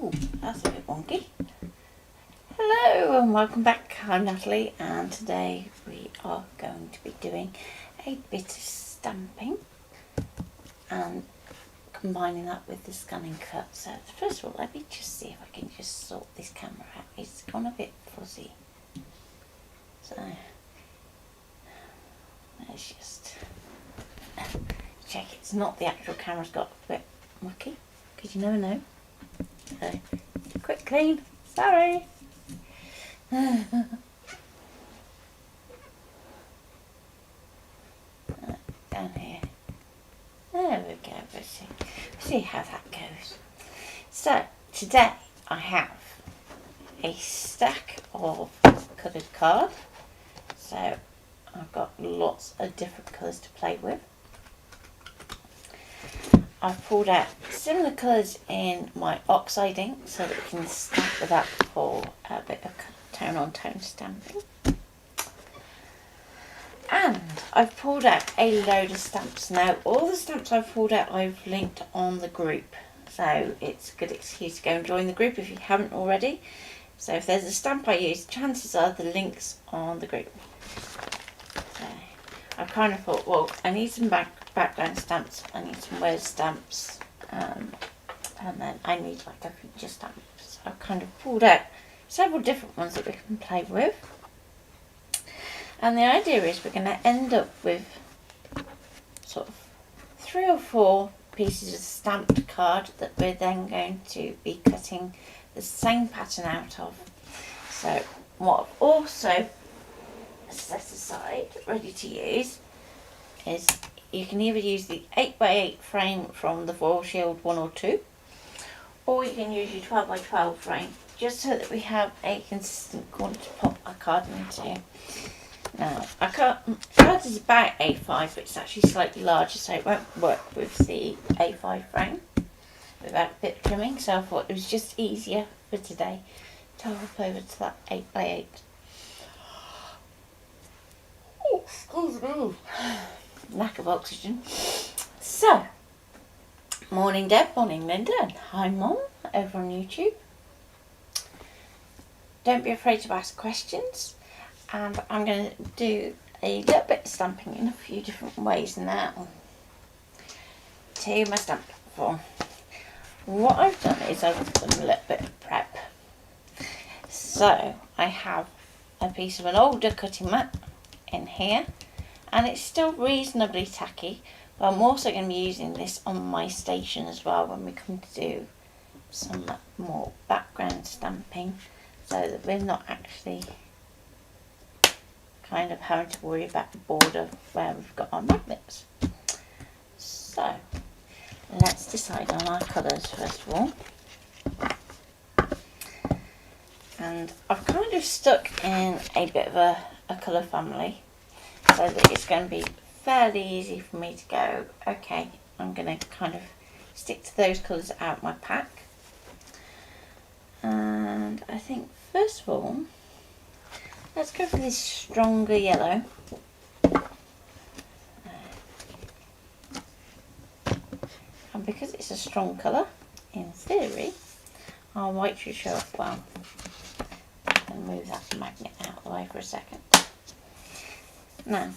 Oh, that's a bit wonky. Hello and welcome back. I'm Natalie, and today we are going to be doing a bit of stamping and combining that with the ScanNCut. So first of all, let me just see if I can just sort this camera out. It's gone a bit fuzzy. So let's just check it's not the actual camera's got a bit mucky, because you never know. So quick clean, sorry. Down here. There we go. Let's see how that goes. So today I have a stack of coloured card. So I've got lots of different colours to play with. I've pulled out similar colours in my oxide ink so that we can stamp with that for a bit of tone on tone stamping. And I've pulled out a load of stamps. Now all the stamps I've pulled out I've linked on the group, so it's a good excuse to go and join the group if you haven't already. So if there's a stamp I use, chances are the link's on the group. So I kind of thought, well, I need some background stamps, I need some word stamps, and then I need like a feature stamp. So I've kind of pulled out several different ones that we can play with. And the idea is we're going to end up with sort of 3 or 4 pieces of stamped card that we're then going to be cutting the same pattern out of. So what I've also set aside ready to use is you can either use the 8x8 frame from the Foil Shield 1 or 2, or you can use your 12x12 frame, just so that we have a consistent corner to pop our card into. Now, our card is about A5, but it's actually slightly larger, so it won't work with the A5 frame without a bit of trimming, so I thought it was just easier for today to hop over to that 8x8. Oh, excuse me. Lack of oxygen. So, morning Deb, morning Linda, and hi Mom over on YouTube. Don't be afraid to ask questions, and I'm going to do a little bit of stamping in a few different ways now to my stamp platform. What I've done is I've done a little bit of prep. So I have a piece of an older cutting mat in here, and it's still reasonably tacky, but I'm also going to be using this on my station as well when we come to do some more background stamping, so that we're not actually kind of having to worry about the border where we've got our magnets. So let's decide on our colours first of all. And I've kind of stuck in a bit of a colour family, so that it's going to be fairly easy for me to go, okay, I'm going to kind of stick to those colours out my pack. And I think first of all, let's go for this stronger yellow. And because it's a strong colour, in theory, our white should show up well. And move that magnet out of the way for a second. Now,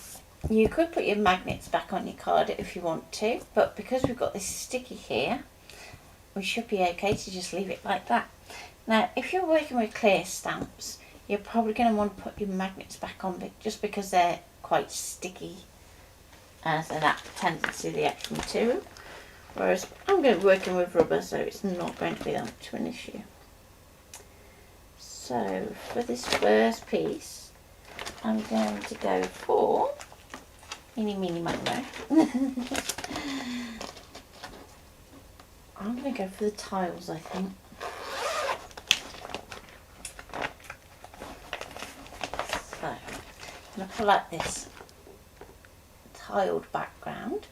you could put your magnets back on your card if you want to, but because we've got this sticky here, we should be okay to just leave it like that. Now, if you're working with clear stamps, you're probably going to want to put your magnets back on just because they're quite sticky, so that tendency of the actual material. Whereas I'm going to be working with rubber, so it's not going to be that much of an issue. So for this first piece, I'm going to go for Eeny, meeny, miny, moe. I'm going to go for the tiles, I think. So I'm going to pull out this tiled background.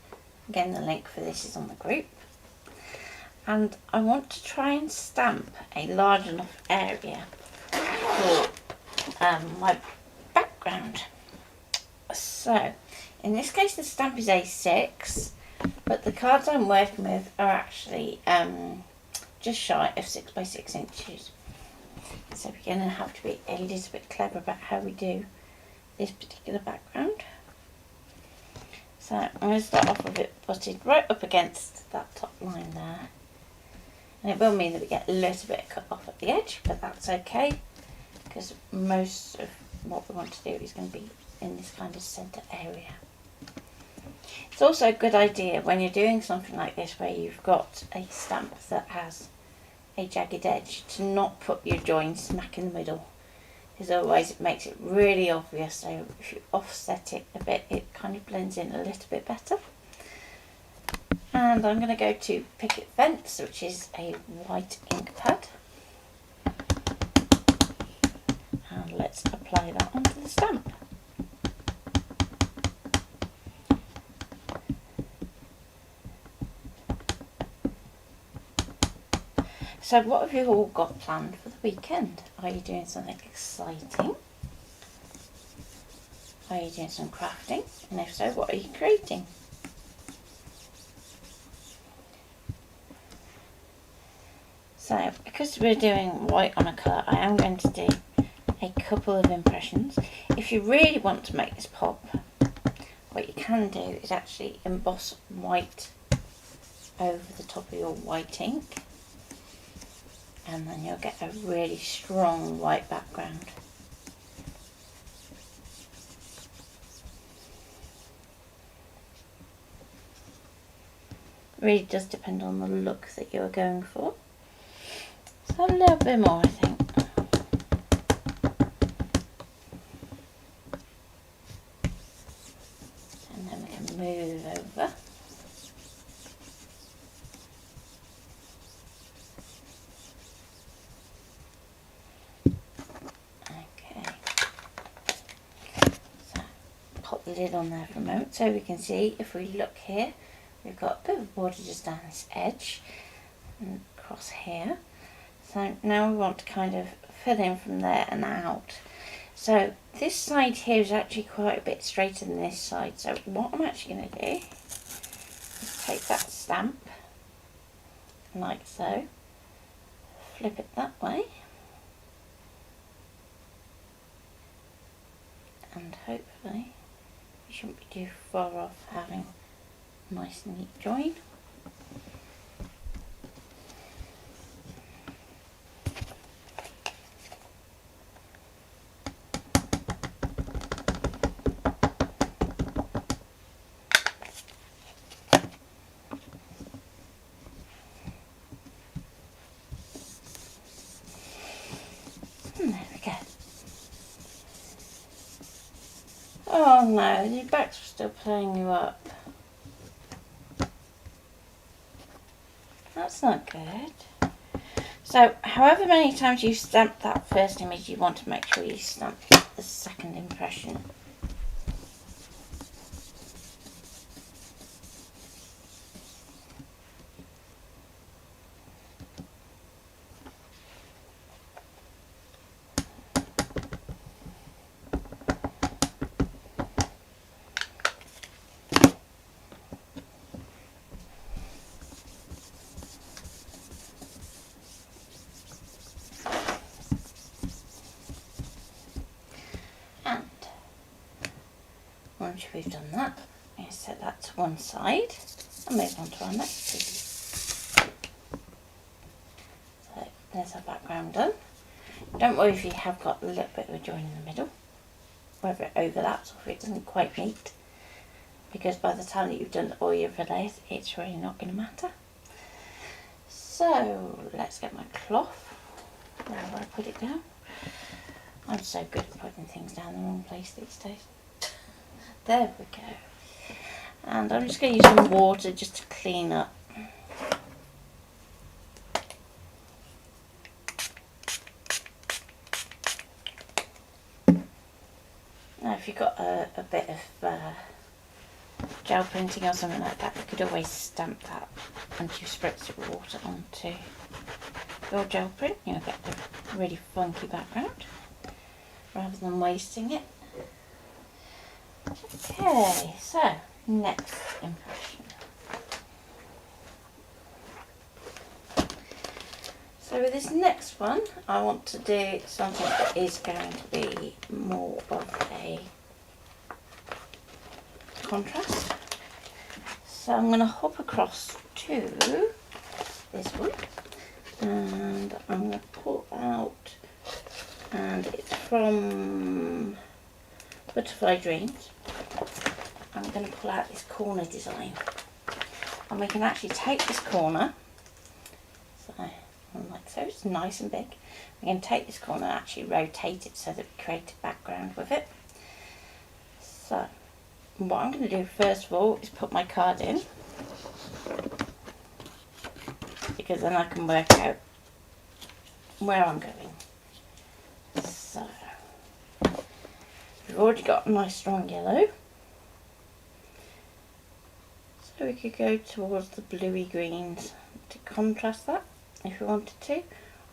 Again, the link for this is on the group. And I want to try and stamp a large enough area for my background. So in this case the stamp is A6, but the cards I'm working with are actually just shy of 6 by 6 inches. So we're going to have to be a little bit clever about how we do this particular background. So I'm going to start off with it butted right up against that top line there. And it will mean that we get a little bit cut off at the edge, but that's okay, because most of what we want to do is going to be in this kind of centre area. It's also a good idea when you're doing something like this where you've got a stamp that has a jagged edge to not put your join smack in the middle, because otherwise it makes it really obvious. So if you offset it a bit, it kind of blends in a little bit better. And I'm going to go to Picket Fence, which is a white ink pad, and let's apply that onto the stamp. So what have you all got planned for the weekend? Are you doing something exciting? Are you doing some crafting? And if so, what are you creating? So because we're doing white on a colour, I am going to do a couple of impressions. If you really want to make this pop, what you can do is actually emboss white over the top of your white ink, and then you'll get a really strong white background. Really does depend on the look that you're going for. So a little bit more, I think. And then we can move over. The lid on there for a moment so we can see. If we look here, we've got a bit of border just down this edge and across here. So now we want to kind of fill in from there and out. So this side here is actually quite a bit straighter than this side. So what I'm actually going to do is take that stamp like so, flip it that way, and hopefully you shouldn't be too far off having a nice neat join. And there we go. Oh no, your backs are still playing you up. That's not good. So, however many times you stamp that first image, you want to make sure you stamp the second impression. Once we've done that, we set that to one side and move on to our next piece. So there's our background done. Don't worry if you have got a little bit of a join in the middle, whether it overlaps or if it doesn't quite meet, because by the time that you've done all your fillets, it's really not going to matter. So let's get my cloth. Where will I put it down? I'm so good at putting things down in the wrong place these days. There we go. And I'm just going to use some water just to clean up. Now if you've got a bit of gel printing or something like that, you could always stamp that once you spritz your water onto your gel print. You'll get a really funky background rather than wasting it. Okay, so next impression. So with this next one, I want to do something that is going to be more of a contrast. So I'm going to hop across to this one, and I'm going to pull out, and it's from Butterfly Dreams. I'm going to pull out this corner design, and we can actually take this corner, so like so, it's nice and big. We can take this corner and actually rotate it so that we create a background with it. So what I'm going to do first of all is put my card in, because then I can work out where I'm going. So we've already got a nice strong yellow, so we could go towards the bluey greens to contrast that if we wanted to,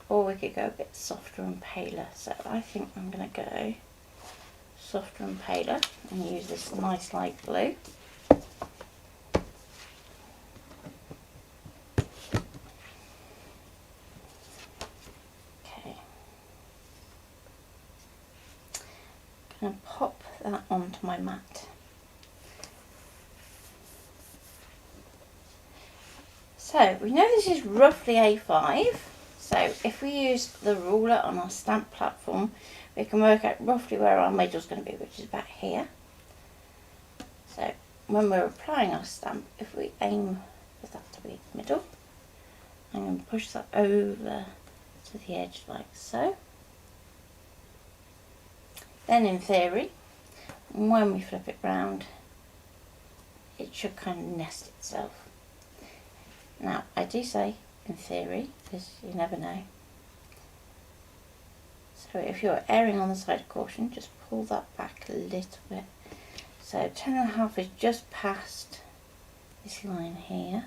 or we could go a bit softer and paler. So I think I'm going to go softer and paler and use this nice light blue. Okay, going to pop that onto my mat. So we know this is roughly A5, so if we use the ruler on our stamp platform, we can work out roughly where our middle is going to be, which is about here. So when we're applying our stamp, if we aim for that to be middle, I'm going to push that over to the edge like so. Then in theory, when we flip it round, it should kind of nest itself. Now, I do say in theory, because you never know. So if you're erring on the side of caution, just pull that back a little bit. So 10.5 is just past this line here.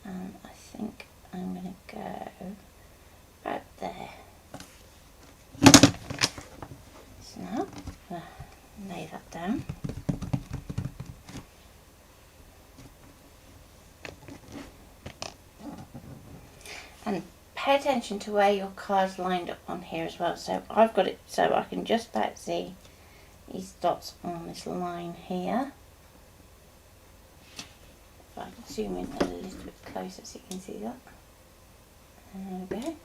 And I think I'm going to go about there. So now, lay that down. And pay attention to where your card's lined up on here as well. So I've got it so I can just about see these dots on this line here. If I can zoom in a little bit closer so you can see that. There we go.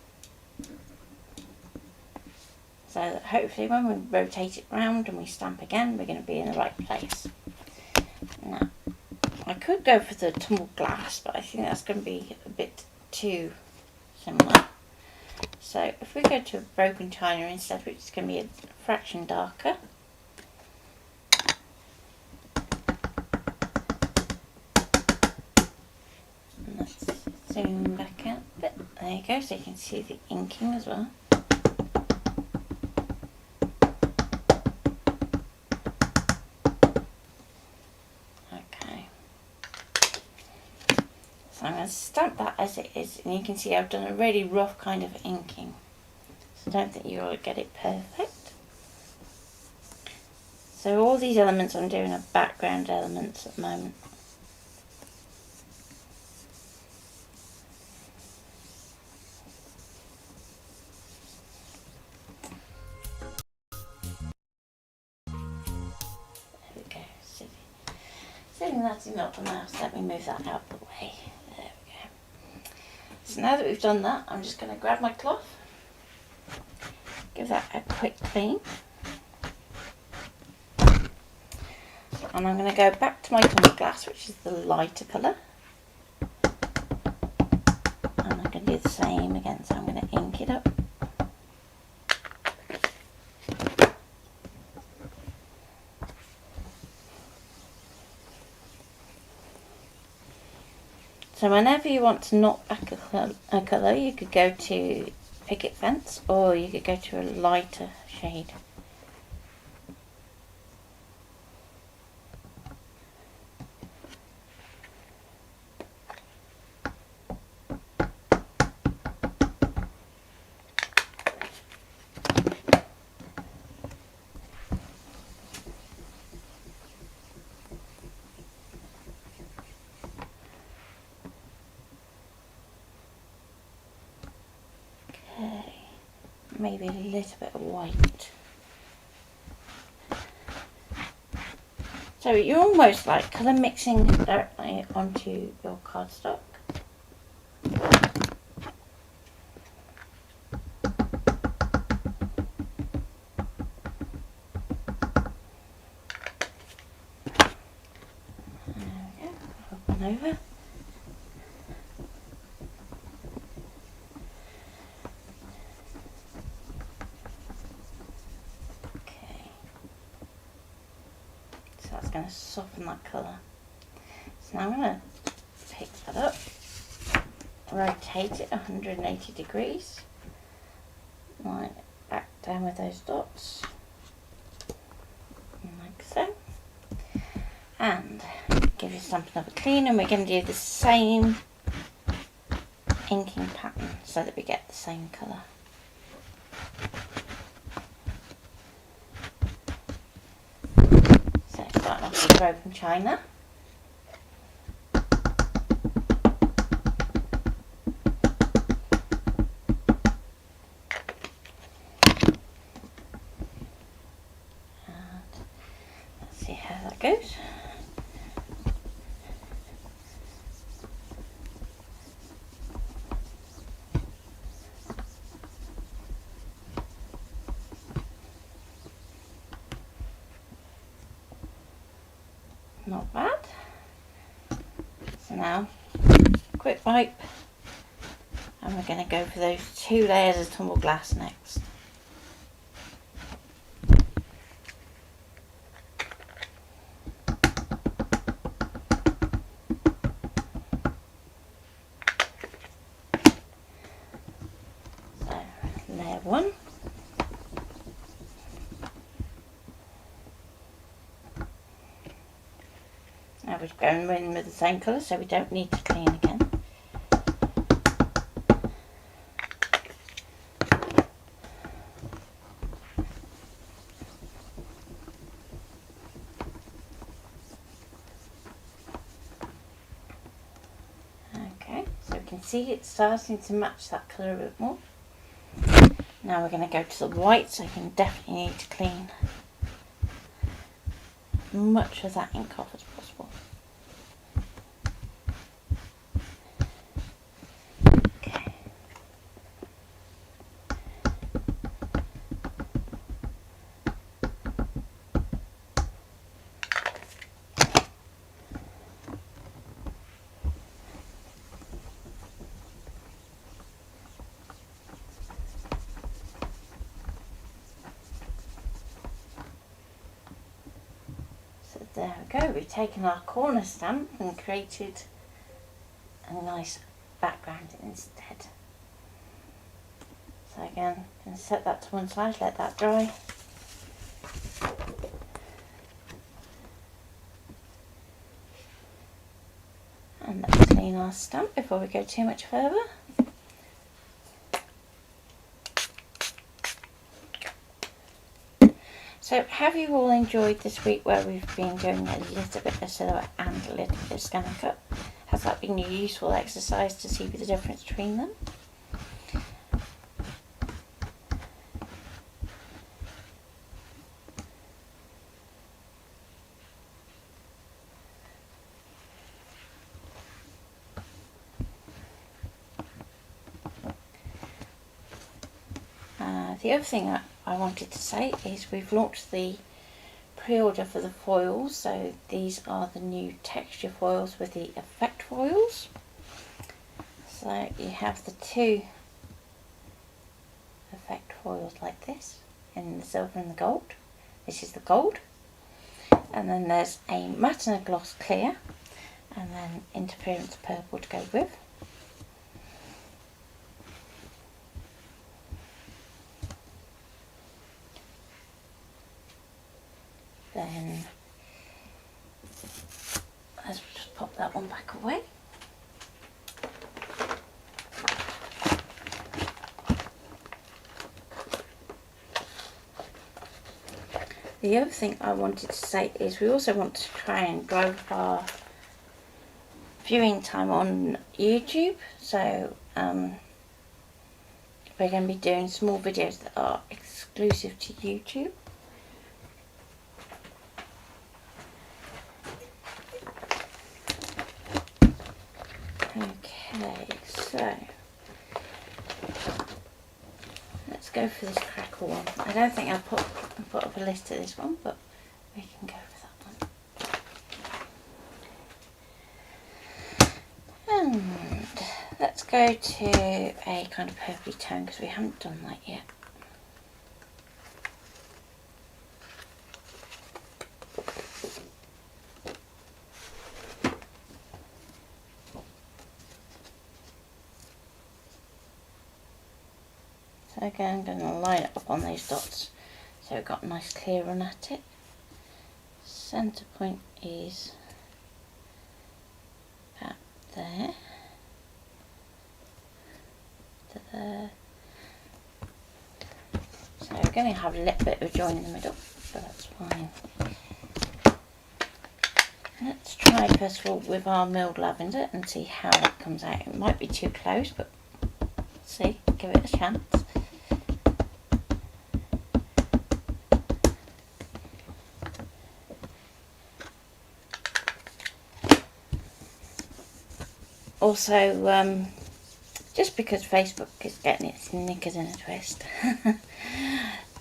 So that hopefully when we rotate it round and we stamp again, we're going to be in the right place. Now, I could go for the tumbled glass, but I think that's going to be a bit too similar. So if we go to broken china instead, which is going to be a fraction darker, and let's zoom back out a bit. There you go, so you can see the inking as well. Okay, so I'm going to stamp that as it is, and you can see I've done a really rough kind of inking, so I don't think you'll get it perfect. So all these elements I'm doing are background elements at the moment. There we go. Sitting that's enough for now, so let me move that out of the way. There we go. So now that we've done that, I'm just going to grab my cloth, give that a quick clean, and I'm going to go back to my tumbled glass, which is the lighter colour, and I'm going to do the same again, so I'm going to ink it up. So whenever you want to knock back a colour, you could go to Picket Fence, or you could go to a lighter shade. maybe a little bit of white. So you're almost like colour mixing directly onto your cardstock. Over. Okay, so that's going to soften that colour. So now I'm going to pick that up, rotate it 180 degrees, line it back down with those dots, like so, and give your stamp another clean, and we're going to do the same inking pattern so that we get the same colour. So starting off with broken china. And let's see how that goes. Not bad. So now, quick wipe, and we're going to go for those 2 layers of tumbled glass next. So, layer 1. Now we're going in with the same colour, so we don't need to clean again. Okay, so we can see it's starting to match that colour a bit more. Now we're going to go to the white, so you can definitely need to clean as much of that ink off as possible. Okay. There we go, we've taken our corner stamp and created a nice background instead. So again, I'm going to set that to one side, let that dry. And let's clean our stamp before we go too much further. So have you all enjoyed this week where we've been doing a little bit of silhouette and a little bit of ScanNCut? Has that been a useful exercise to see the difference between them? The other thing I wanted to say is we've launched the pre-order for the foils, so these are the new texture foils with the effect foils. So you have the 2 effect foils like this, in the silver and the gold. This is the gold, and then there's a matte and a gloss clear, and then interference purple to go with. Then let's just pop that one back away. The other thing I wanted to say is we also want to try and grow our viewing time on YouTube. So we're we're going to be doing small videos that are exclusive to YouTube. Okay, so let's go for this crackle one. I don't think I'll put up a list of this one, but we can go for that one. And let's go to a kind of purpley tone because we haven't done that yet. So again, I'm going to line it up on those dots so we've got a nice clear run at it. Centre point is about there to there. So we're going to have a little bit of a join in the middle, but that's fine. Let's try first of all with our milled lavender and see how it comes out. It might be too close, but let's see, give it a chance. Also, just because Facebook is getting its knickers in a twist,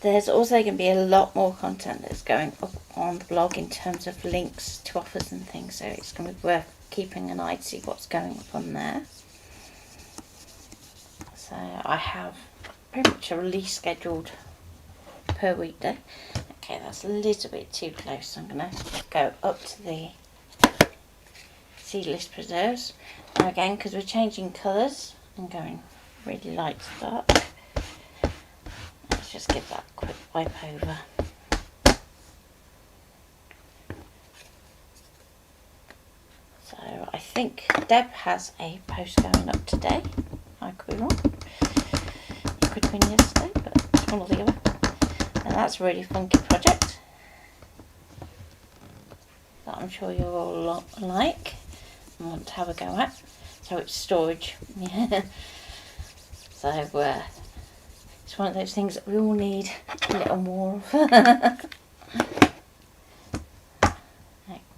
there's also going to be a lot more content that's going up on the blog in terms of links to offers and things, so it's going to be worth keeping an eye to see what's going up on there. So I have pretty much a release scheduled per weekday. Okay, that's a little bit too close, so I'm going to go up to the seedless preserves. Now again, because we're changing colours and going really light to dark, let's just give that a quick wipe over. So I think Deb has a post going up today. I could be wrong. It could have been yesterday, but it's one or the other. And that's a really funky project that I'm sure you'll all like and want to have a go at. So it's storage. Yeah. So it's one of those things that we all need a little more of.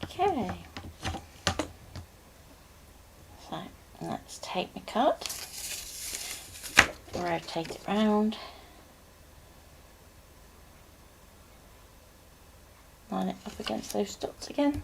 Okay. So let's take my card, rotate it round, line it up against those dots again.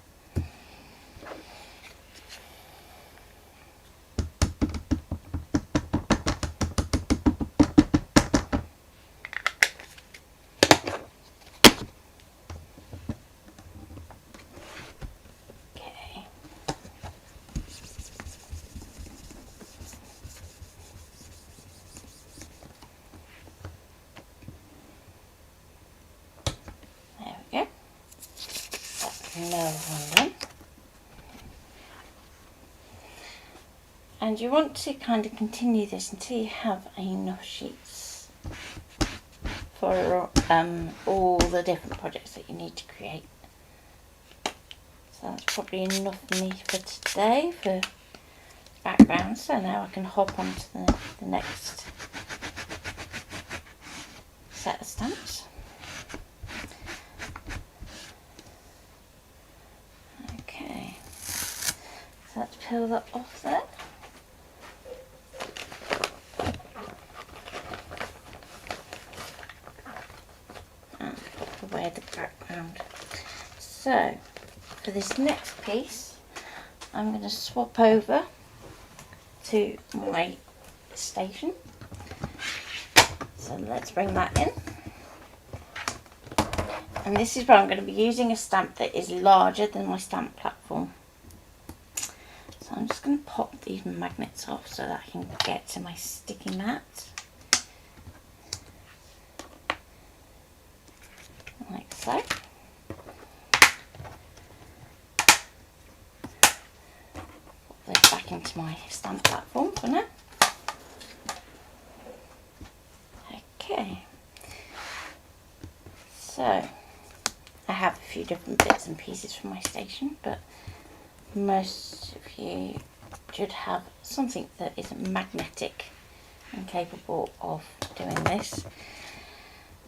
And you want to kind of continue this until you have enough sheets for all the different projects that you need to create. So that's probably enough for me for today for background. So now I can hop on to the next set of stamps. Okay, so let's peel that off there. The background. So for this next piece I'm going to swap over to my station, so let's bring that in, and this is where I'm going to be using a stamp that is larger than my stamp platform. So I'm just going to pop these magnets off so that I can get to my sticky mat. Like so. Put this back into my stamp platform for now. Okay. So I have a few different bits and pieces from my station, but most of you should have something that is magnetic and capable of doing this.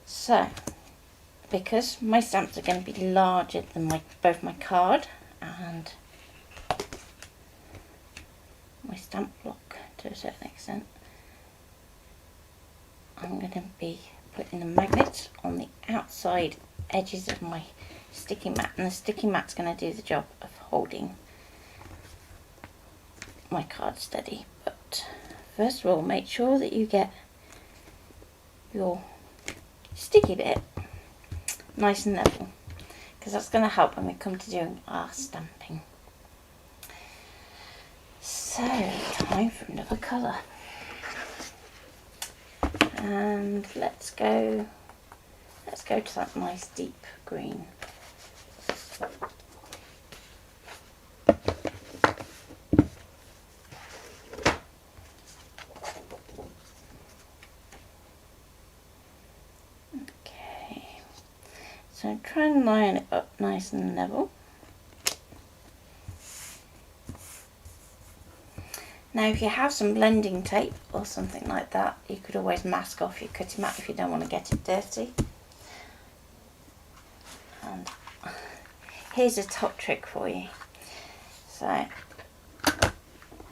So, because my stamps are going to be larger than both my card and my stamp block to a certain extent, I'm going to be putting the magnets on the outside edges of my sticky mat, and the sticky mat's going to do the job of holding my card steady. But first of all, make sure that you get your sticky bit nice and level, because that's going to help when we come to doing our stamping. So, time for another colour. And let's go to that nice deep green. Okay, so try and line it up nice and level. Now if you have some blending tape or something like that, you could always mask off your cutting mat if you don't want to get it dirty. And here's a top trick for you. So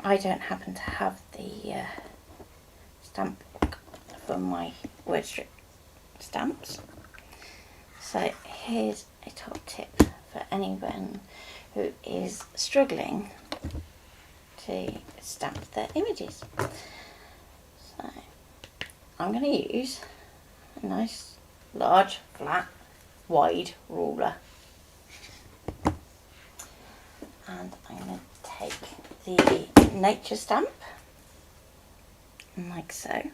I don't happen to have the stamp book for my word strip stamps. So here's a top tip for anyone who is struggling to stamp their images. So I'm going to use a nice large flat wide ruler, and I'm going to take the nature stamp like so. I'm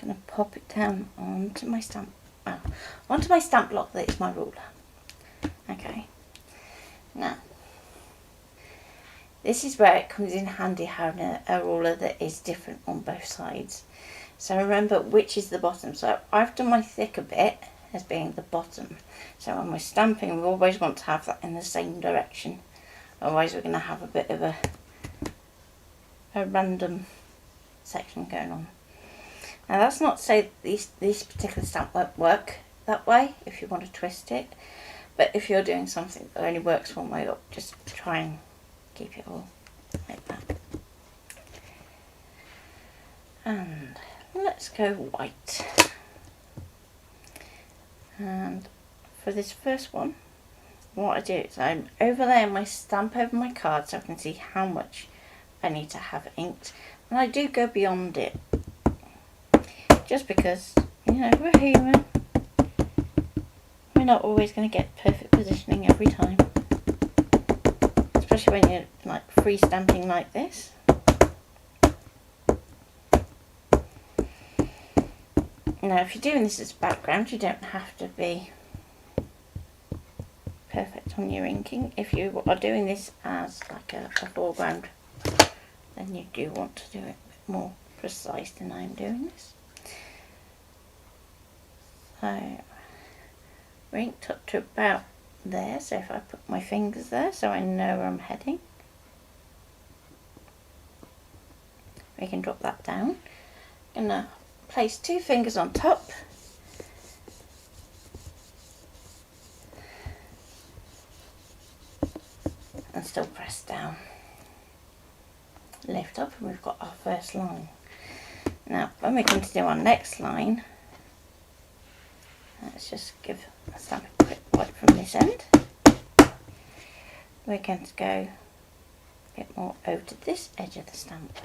going to pop it down onto my stamp block that is my ruler. Okay, now this is where it comes in handy having a ruler that is different on both sides. So remember which is the bottom. So I've done my thicker bit as being the bottom. So when we're stamping, we always want to have that in the same direction. Otherwise we're going to have a bit of a random section going on. Now that's not to say this particular stamp won't work that way if you want to twist it. But if you're doing something that only works one way up, just try and keep it all like that. And let's go white. And for this first one, what I do is I'm overlaying my stamp over my card so I can see how much I need to have inked. And I do go beyond it, just because, you know, we're human. We're not always going to get perfect positioning every time. Especially when you're like free stamping like this. Now if you're doing this as background, you don't have to be perfect on your inking. If you are doing this as like a foreground, then you do want to do it a bit more precise than I'm doing this. So we're inked up to about there, so if I put my fingers there so I know where I'm heading, we can drop that down. I'm going to place 2 fingers on top and still press down, lift up, and we've got our first line. Now when we come to do our next line, let's just give a stamp a quick wipe from this end. We're going to go a bit more over to this edge of the stamp.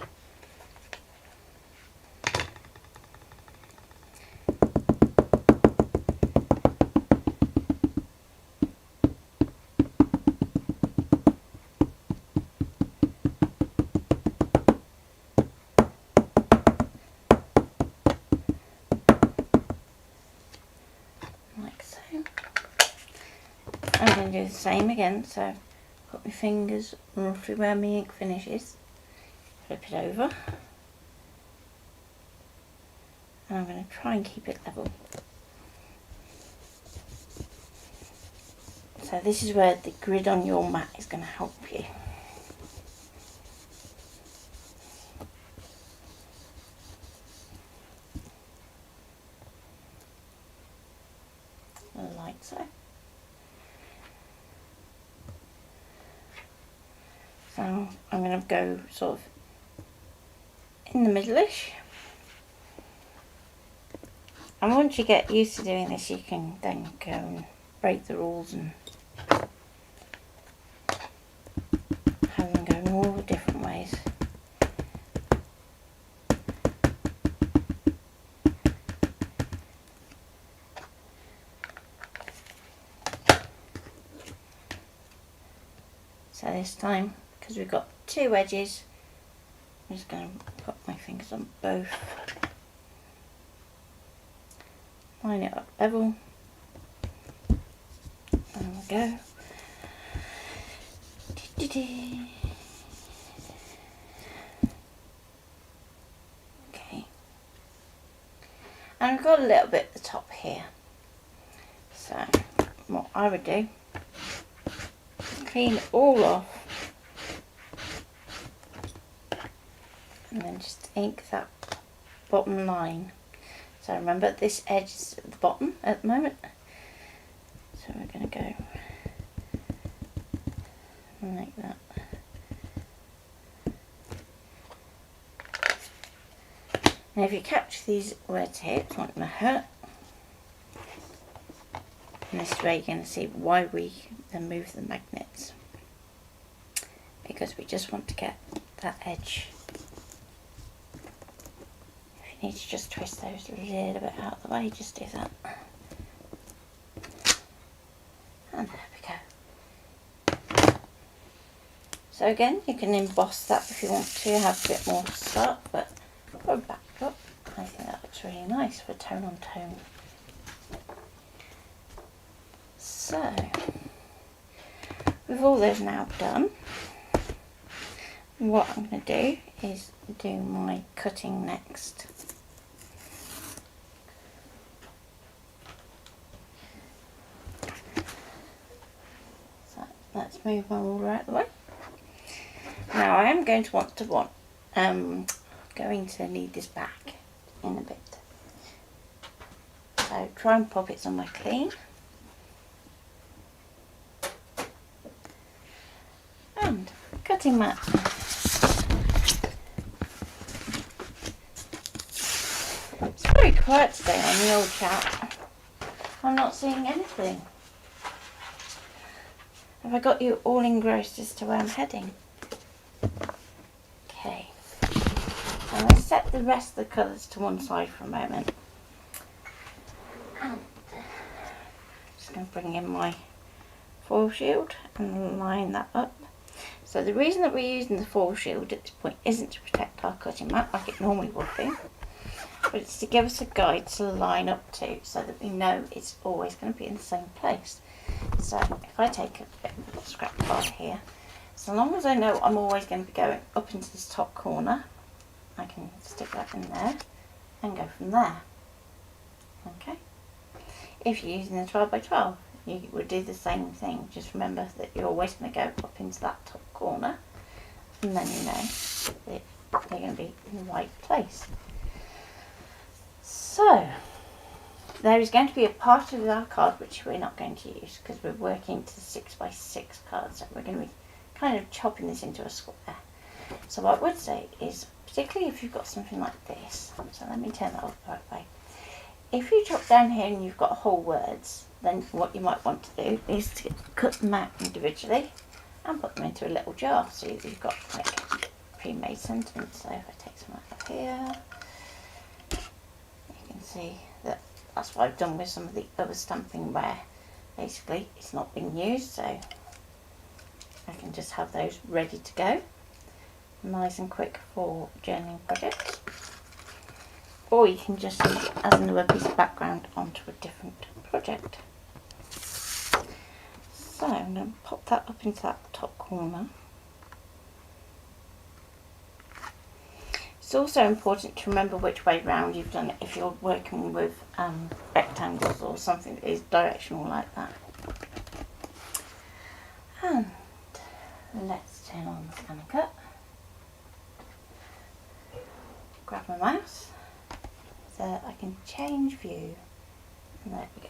I'm going to do the same again, so put my fingers roughly where my ink finishes, flip it over, and I'm going to try and keep it level. So this is where the grid on your mat is going to help you. like so. So I'm going to go sort of in the middle-ish. And once you get used to doing this, you can then go and break the rules and have them go in all the different ways. So this time, because we've got two edges, I'm just going to put my fingers on both. Line it up level. There we go. Okay. And I've got a little bit at the top here. So what I would do, clean it all off and then just ink that bottom line. So remember, this edge is at the bottom at the moment. So we're going to go like that. Now if you catch these words here, it's not going to hurt. And this way you're going to see why we then move the magnets. Because we just want to get that edge. If you need to just twist those a little bit out of the way, just do that. And there we go. So again, you can emboss that if you want to, have a bit more to start, but for a backdrop, I think that looks really nice for tone on tone. So, with all those now done, what I'm going to do is do my cutting next. So let's move my ruler out of the way. Now I am going to need this back in a bit. So try and pop it somewhere clean. And cutting mat. It's very quiet today on the old chat. I'm not seeing anything. Have I got you all engrossed as to where I'm heading? Okay. I'm going to set the rest of the colours to one side for a moment. And just going to bring in my foil shield and line that up. So the reason that we're using the foil shield at this point isn't to protect our cutting mat like it normally would be, but it's to give us a guide to line up to so that we know it's always going to be in the same place. So if I take a bit of a scrap card here, so long as I know I'm always going to be going up into this top corner, I can stick that in there and go from there. Okay. If you're using the 12 by 12, you would do the same thing. Just remember that you're always going to go up into that top corner, and then you know that you're going to be in the right place. So there is going to be a part of our card which we're not going to use because we're working to the 6 by 6 card, so we're going to be kind of chopping this into a square. So what I would say is, particularly if you've got something like this, so let me turn that off the right way. If you drop down here and you've got whole words, then what you might want to do is to cut them out individually and put them into a little jar so that you've got like a pre-made sentence. So if I take some out of here, you can see that that's what I've done with some of the other stamping where basically it's not being used, so I can just have those ready to go, nice and quick for journaling projects. Or you can just use it as another piece of background onto a different project. So I'm going to pop that up into that top corner. It's also important to remember which way round you've done it if you're working with rectangles or something that is directional like that. And let's turn on the ScanNCut. Grab my mouse so I can change view, and there we go.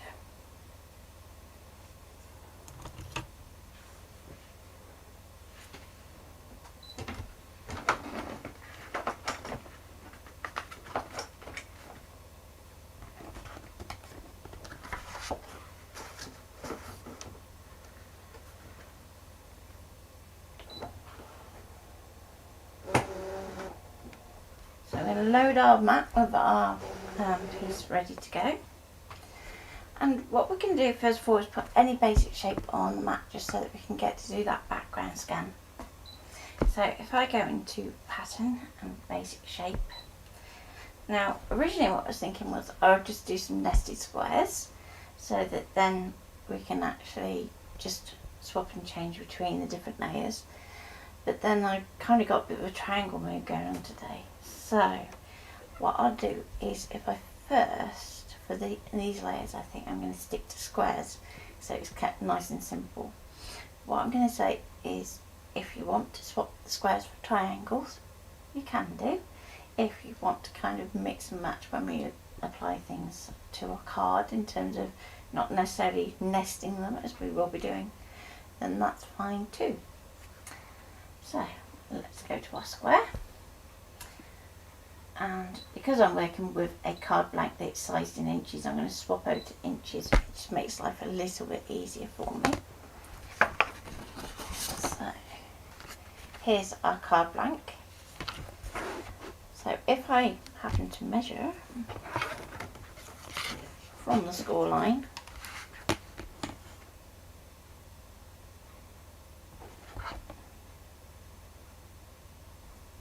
load our mat with our piece ready to go. And what we can do first of all is put any basic shape on the mat just so that we can get to do that background scan. So if I go into pattern and basic shape, now originally what I was thinking was I would just do some nested squares so that then we can actually just swap and change between the different layers. But then I kind of got a bit of a triangle move going on today. So what I'll do is if I first, for these layers, I think I'm going to stick to squares so it's kept nice and simple. What I'm going to say is if you want to swap the squares for triangles, you can do. If you want to kind of mix and match when we apply things to a card in terms of not necessarily nesting them as we will be doing, then that's fine too. So let's go to our square, and because I'm working with a card blank that's sized in inches, I'm going to swap over to inches, which makes life a little bit easier for me. So here's our card blank. So if I happen to measure from the score line,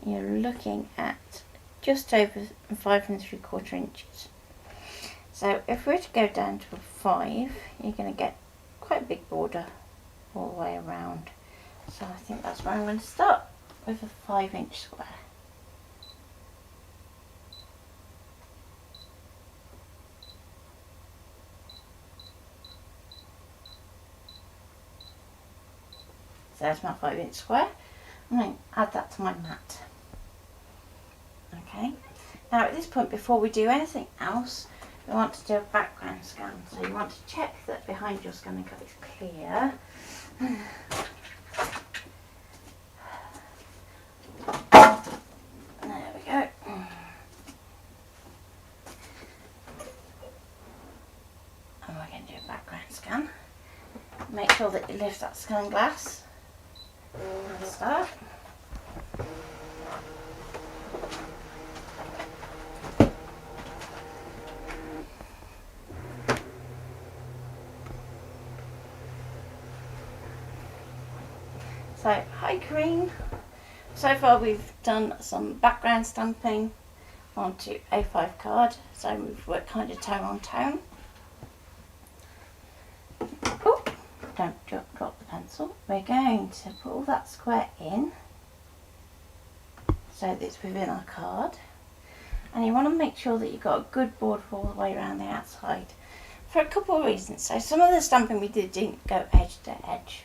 you're looking at just over 5 3/4 inches. So if we're to go down to a 5, you're going to get quite a big border all the way around. So I think that's where I'm going to start, with a 5-inch square. So there's my 5-inch square. I'm going to add that to my mat. Okay, now at this point, before we do anything else, we want to do a background scan. So you want to check that behind your ScanNCut is clear. There we go. And we're going to do a background scan. Make sure that you lift that scan glass. And start. So, hi Green. So far we've done some background stamping onto A5 card, so we've worked kind of tone on tone. Oh, don't drop the pencil. We're going to put all that square in so that it's within our card, and you want to make sure that you've got a good border all the way around the outside for a couple of reasons. So some of the stamping we didn't go edge to edge.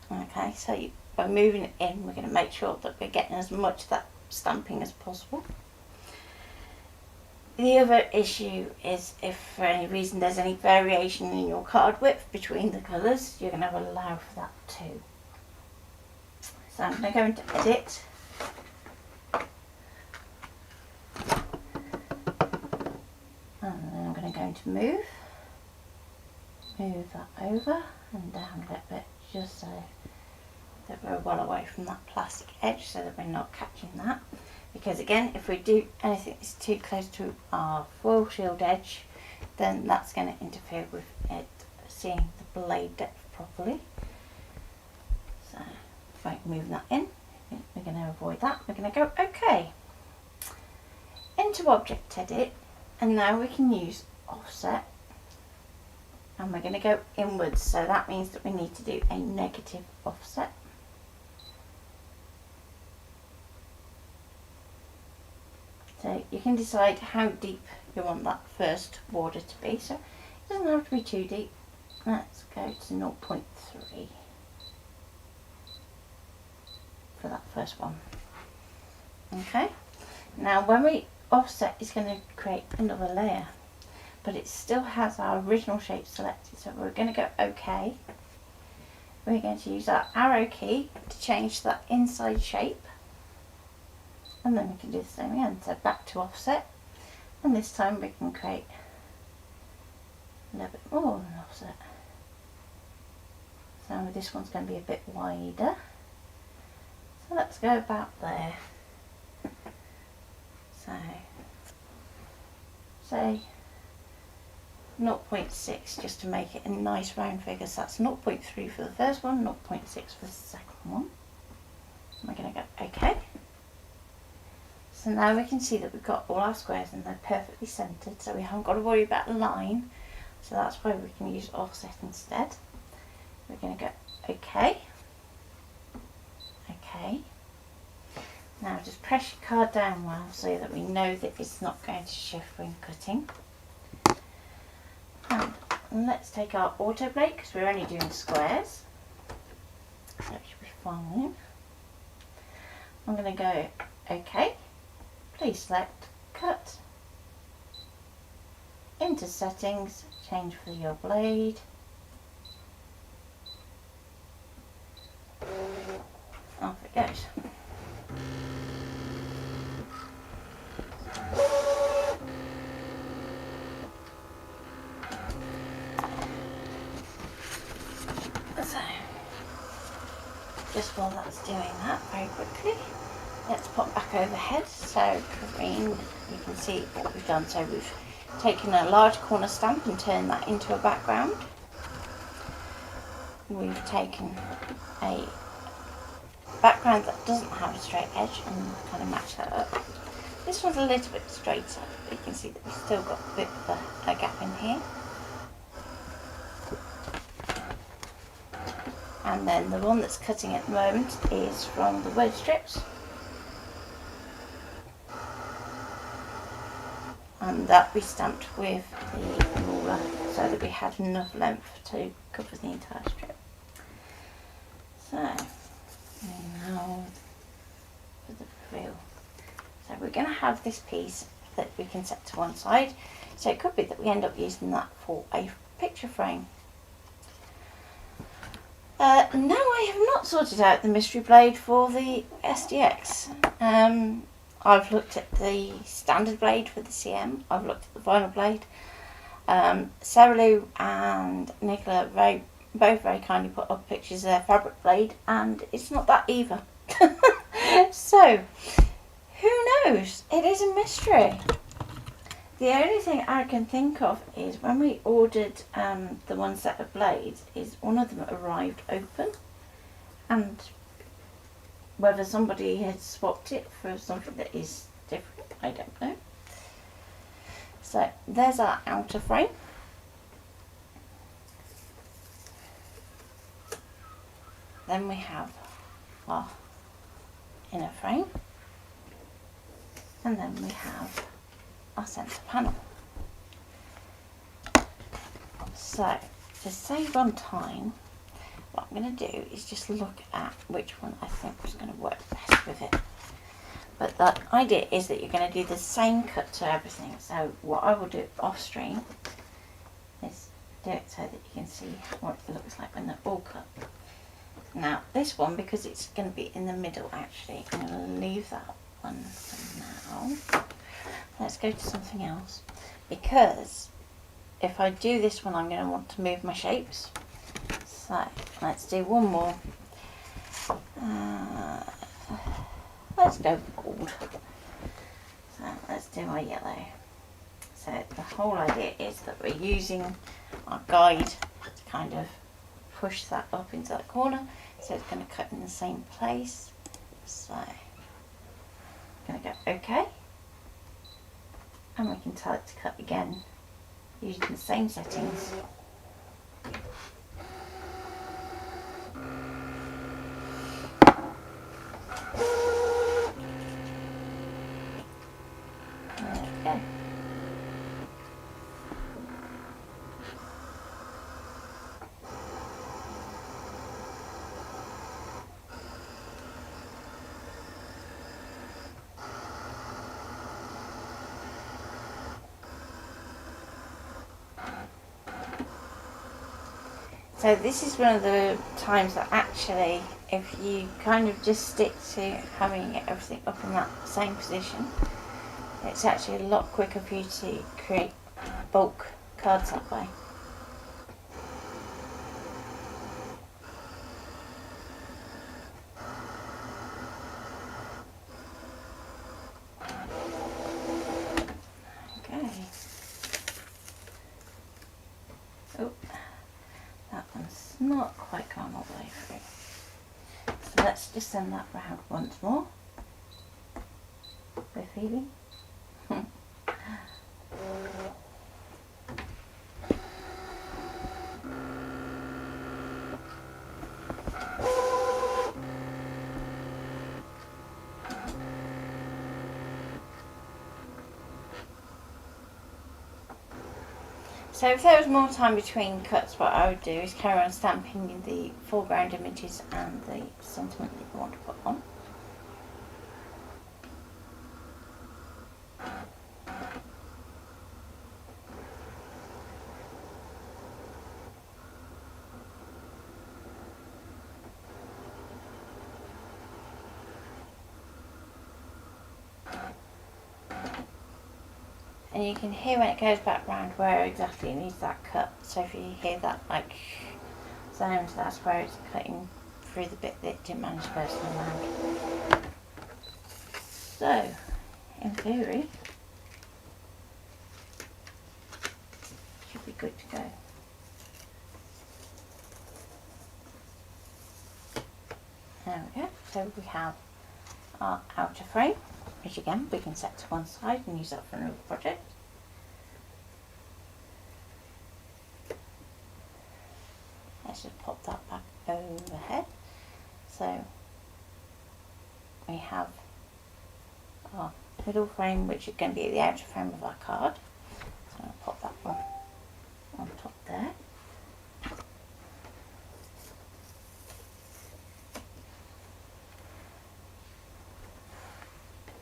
Okay, so by moving it in, we're going to make sure that we're getting as much of that stamping as possible. The other issue is if for any reason there's any variation in your card width between the colours, you're going to allow for that too. So I'm going to go into edit. And then I'm going to go into move that over and down a little bit, just so that we're well away from that plastic edge, so that we're not catching that. Because again, if we do anything that's too close to our foil shield edge, then that's going to interfere with it seeing the blade depth properly. So if I move that in, we're going to avoid that. We're going to go OK. Into Object Edit, and now we can use Offset. And we're going to go inwards, so that means that we need to do a negative offset. So you can decide how deep you want that first border to be. So it doesn't have to be too deep. Let's go to 0.3 for that first one. Okay. Now when we offset, it's going to create another layer, but it still has our original shape selected. So we're going to go OK. We're going to use our arrow key to change that inside shape. And then we can do the same again, so back to offset, and this time we can create a little bit more of an offset. So this one's going to be a bit wider, so let's go about there. So say 0.6 just to make it a nice round figure. So that's 0.3 for the first one, 0.6 for the second one. So we're going to go OK. So now we can see that we've got all our squares and they're perfectly centered, so we haven't got to worry about a line. So that's why we can use offset instead. We're going to go OK. OK. Now just press your card down well so that we know that it's not going to shift when cutting. And let's take our auto blade because we're only doing squares. So it should be fine. I'm going to go OK. Please select cut, into settings, change for your blade. Off it goes. So, just while that's doing that very quickly, let's pop back overhead. So green, you can see what we've done. So we've taken a large corner stamp and turned that into a background. We've taken a background that doesn't have a straight edge and kind of match that up. This one's a little bit straighter, but you can see that we've still got a bit of a gap in here. And then the one that's cutting at the moment is from the wedge strips. And that we stamped with the ruler so that we had enough length to cover the entire strip. So now for the reveal. So we're going to have this piece that we can set to one side. So it could be that we end up using that for a picture frame. No, I have not sorted out the mystery blade for the SDX. I've looked at the standard blade for the CM. I've looked at the vinyl blade. Sarah Lou and Nicola both very kindly put up pictures of their fabric blade, and it's not that either. So, who knows? It is a mystery. The only thing I can think of is when we ordered the one set of blades, is one of them arrived open, and whether somebody had swapped it for something that is different, I don't know. So there's our outer frame. Then we have our inner frame. And then we have our centre panel. So to save on time, what I'm going to do is just look at which one I think is going to work best with it. But the idea is that you're going to do the same cut to everything. So what I will do off stream is do it so that you can see what it looks like when they're all cut. Now this one, because it's going to be in the middle actually, I'm going to leave that one for now. Let's go to something else, because if I do this one I'm going to want to move my shapes. So let's do one more. Let's go gold. So let's do our yellow. So the whole idea is that we're using our guide to kind of push that up into that corner, so it's going to cut in the same place. So I'm going to go OK, and we can tell it to cut again using the same settings. There we go. So this is one of the times that actually, if you kind of just stick to having everything up in that same position, it's actually a lot quicker for you to create bulk cards that way. it's not quite gone all the way through. So let's just send that round once more. We're feeling. So if there was more time between cuts, what I would do is carry on stamping the foreground images and the sentiment that you want to put on. And you can hear when it goes back round where exactly it needs that cut. So if you hear that like sound, that's where it's cutting through the bit that it didn't manage to go around. So, in theory, should be good to go. There we go. So we have our outer frame, which again we can set to one side and use that for another project. Let's just pop that back overhead. So we have our middle frame, which is going to be the outer frame of our card. So I'll pop that one on top there.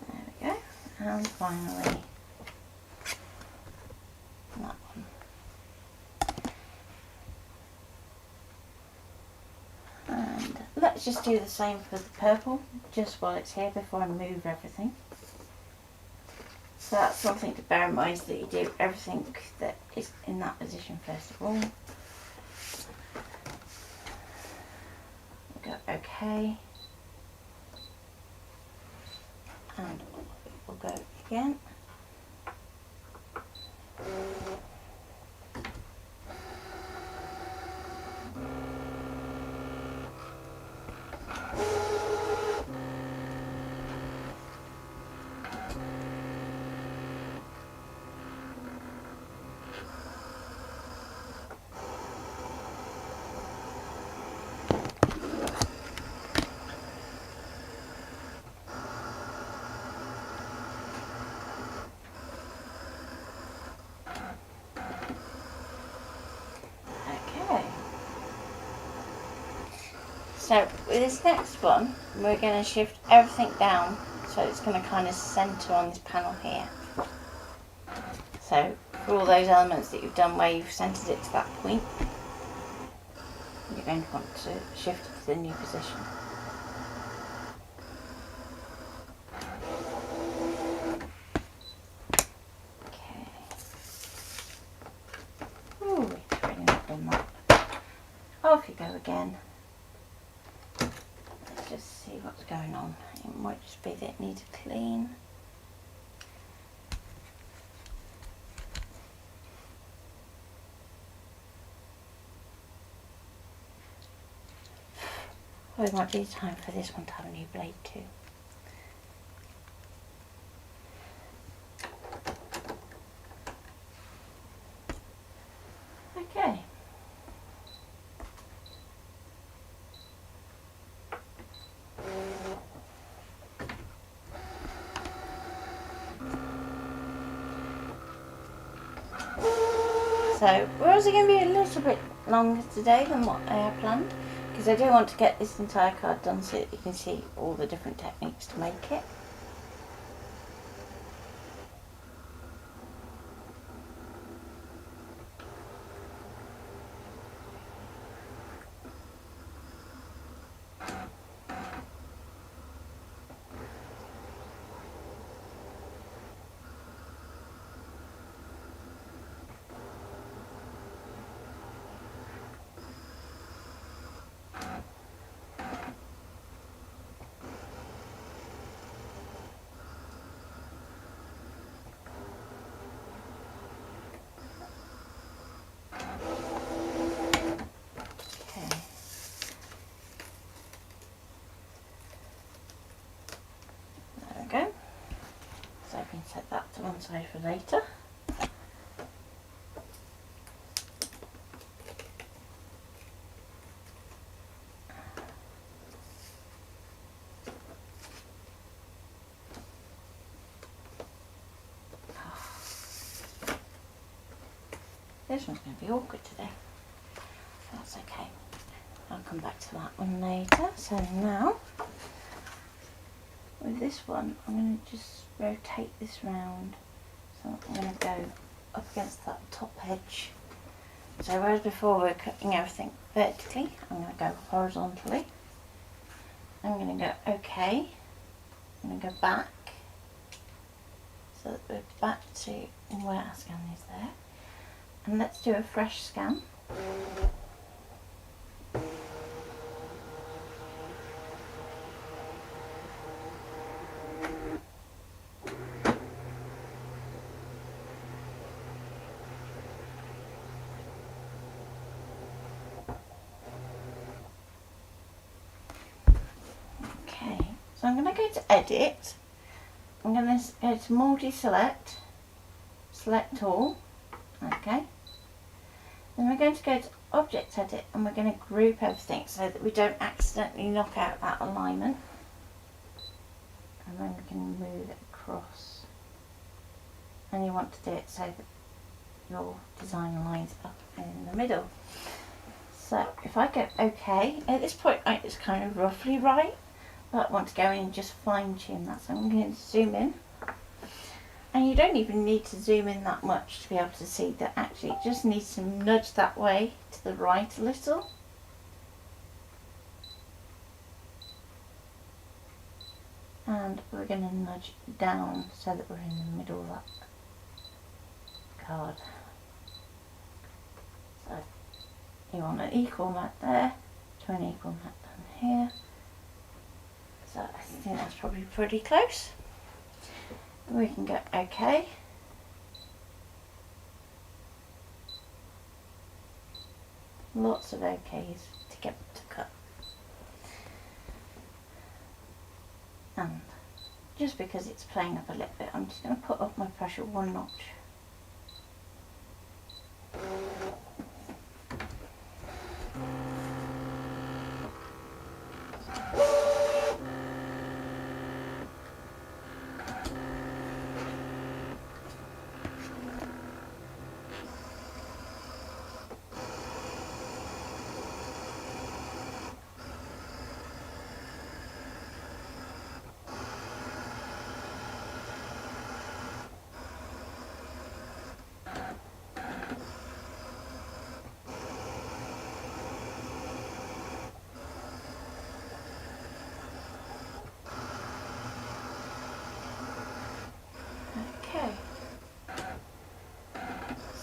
There we go. And finally that one. And let's just do the same for the purple, just while it's here before I move everything. So that's something to bear in mind, that you do everything that is in that position first of all. Go OK. And we'll go again. So with this next one, we're going to shift everything down so it's going to kind of centre on this panel here. So for all those elements that you've done where you've centred it to that point, you're going to want to shift it to the new position. Okay. Ooh, we've really not done that. Off you go again. Just see what's going on. It might just be that it needs a clean. Or it might be time for this one to have a new blade too. Okay. So we're also going to be a little bit longer today than what I had planned, because I do want to get this entire card done so that you can see all the different techniques to make it. one side for later. This one's going to be awkward today. That's okay. I'll come back to that one later. So now, with this one, I'm going to just rotate this round. So I'm going to go up against that top edge. So whereas before we're cutting everything vertically, I'm going to go horizontally. I'm going to go OK. I'm going to go back. So that we're back to where our scan is there. And let's do a fresh scan. Okay, so I'm going to go to Edit. I'm going to go to Multi-Select, Select All. Okay. Then we're going to go to Object Edit and we're going to group everything so that we don't accidentally knock out that alignment. And then we can move it across. And you want to do it so that your design lines up in the middle. So if I go OK, at this point it's kind of roughly right, but I want to go in and just fine tune that. So I'm going to zoom in. And you don't even need to zoom in that much to be able to see that actually it just needs to nudge that way to the right a little. And we're going to nudge down so that we're in the middle of that card. So you want an equal mat there to an equal mat down here. So I think that's probably pretty close. We can go OK. Lots of OKs to get to cut. And just because it's playing up a little bit, I'm just going to put up my pressure one notch.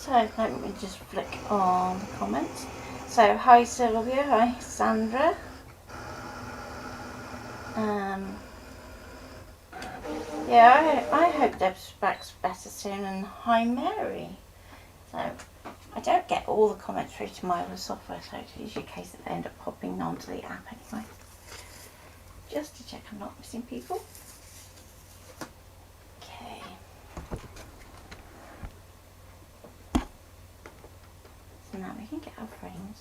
So let me just flick on the comments. So hi Sylvia, hi Sandra. Yeah, I hope Deb's back's better soon, and hi Mary. So I don't get all the comments through to my other software, so it's usually a case that they end up popping onto the app anyway. Just to check I'm not missing people. Okay. So now we can get our frames.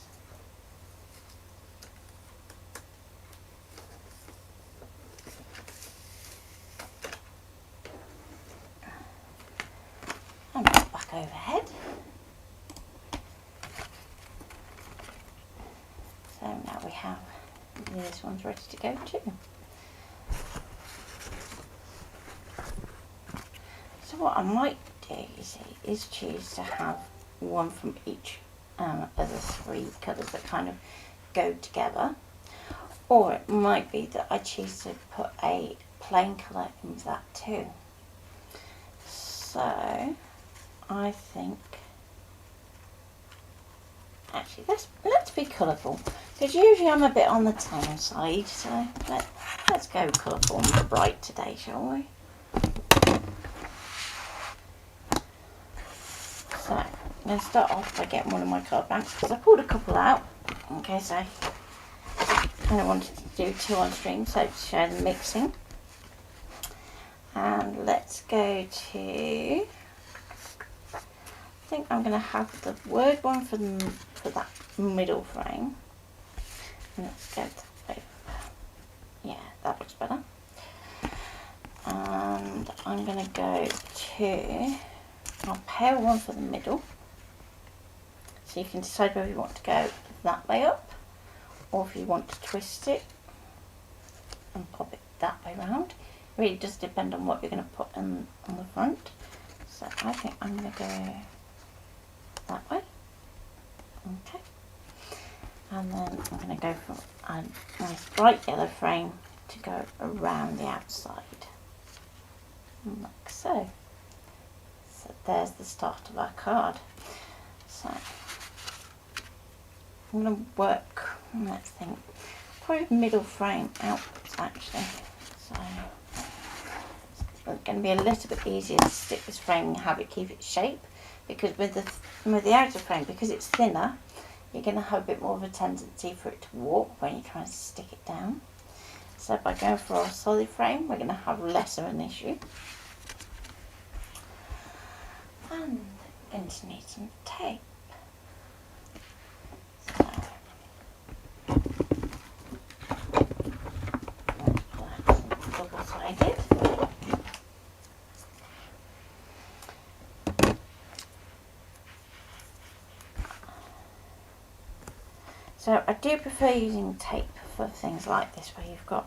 And back overhead. So now we have this one's ready to go too. So what I might do, you see, is choose to have one from each of the three colours that kind of go together. Or it might be that I choose to put a plain colour in with that too. So I think actually let's be colourful, because usually I'm a bit on the tame side, so let's go colourful and bright today, shall we? So I'm going to start off by getting one of my card blanks, because I pulled a couple out. Okay, so I wanted to do two on stream, so to show the mixing. And let's go to, I think I'm going to have the word one for that middle frame. And let's go to, yeah, that looks better. And I'm going to go to our pale one for the middle. So you can decide whether you want to go that way up or if you want to twist it and pop it that way round. It really does depend on what you're going to put on the front. So I think I'm going to go that way. Okay. And then I'm going to go for a nice bright yellow frame to go around the outside. Like so. So there's the start of our card. So I'm going to work, let's think, probably middle frame outwards actually. So it's going to be a little bit easier to stick this frame and have it keep its shape, because with the outer frame, because it's thinner, you're going to have a bit more of a tendency for it to warp when you try and stick it down. So by going for our solid frame, we're going to have less of an issue. And we're going to need some tape. So that's double-sided. So I do prefer using tape for things like this where you've got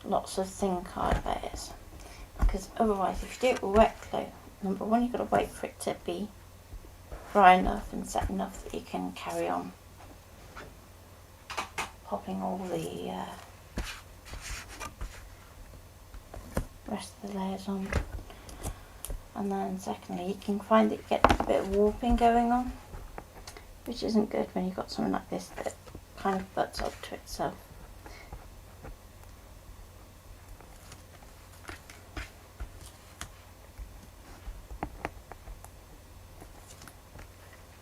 lots of thin card layers, because otherwise if you do it with wet glue, number one, you've got to wait for it to be dry enough and set enough that you can carry on popping all the rest of the layers on. And then secondly, you can find that you get a bit of warping going on, which isn't good when you've got something like this that kind of butts up to itself.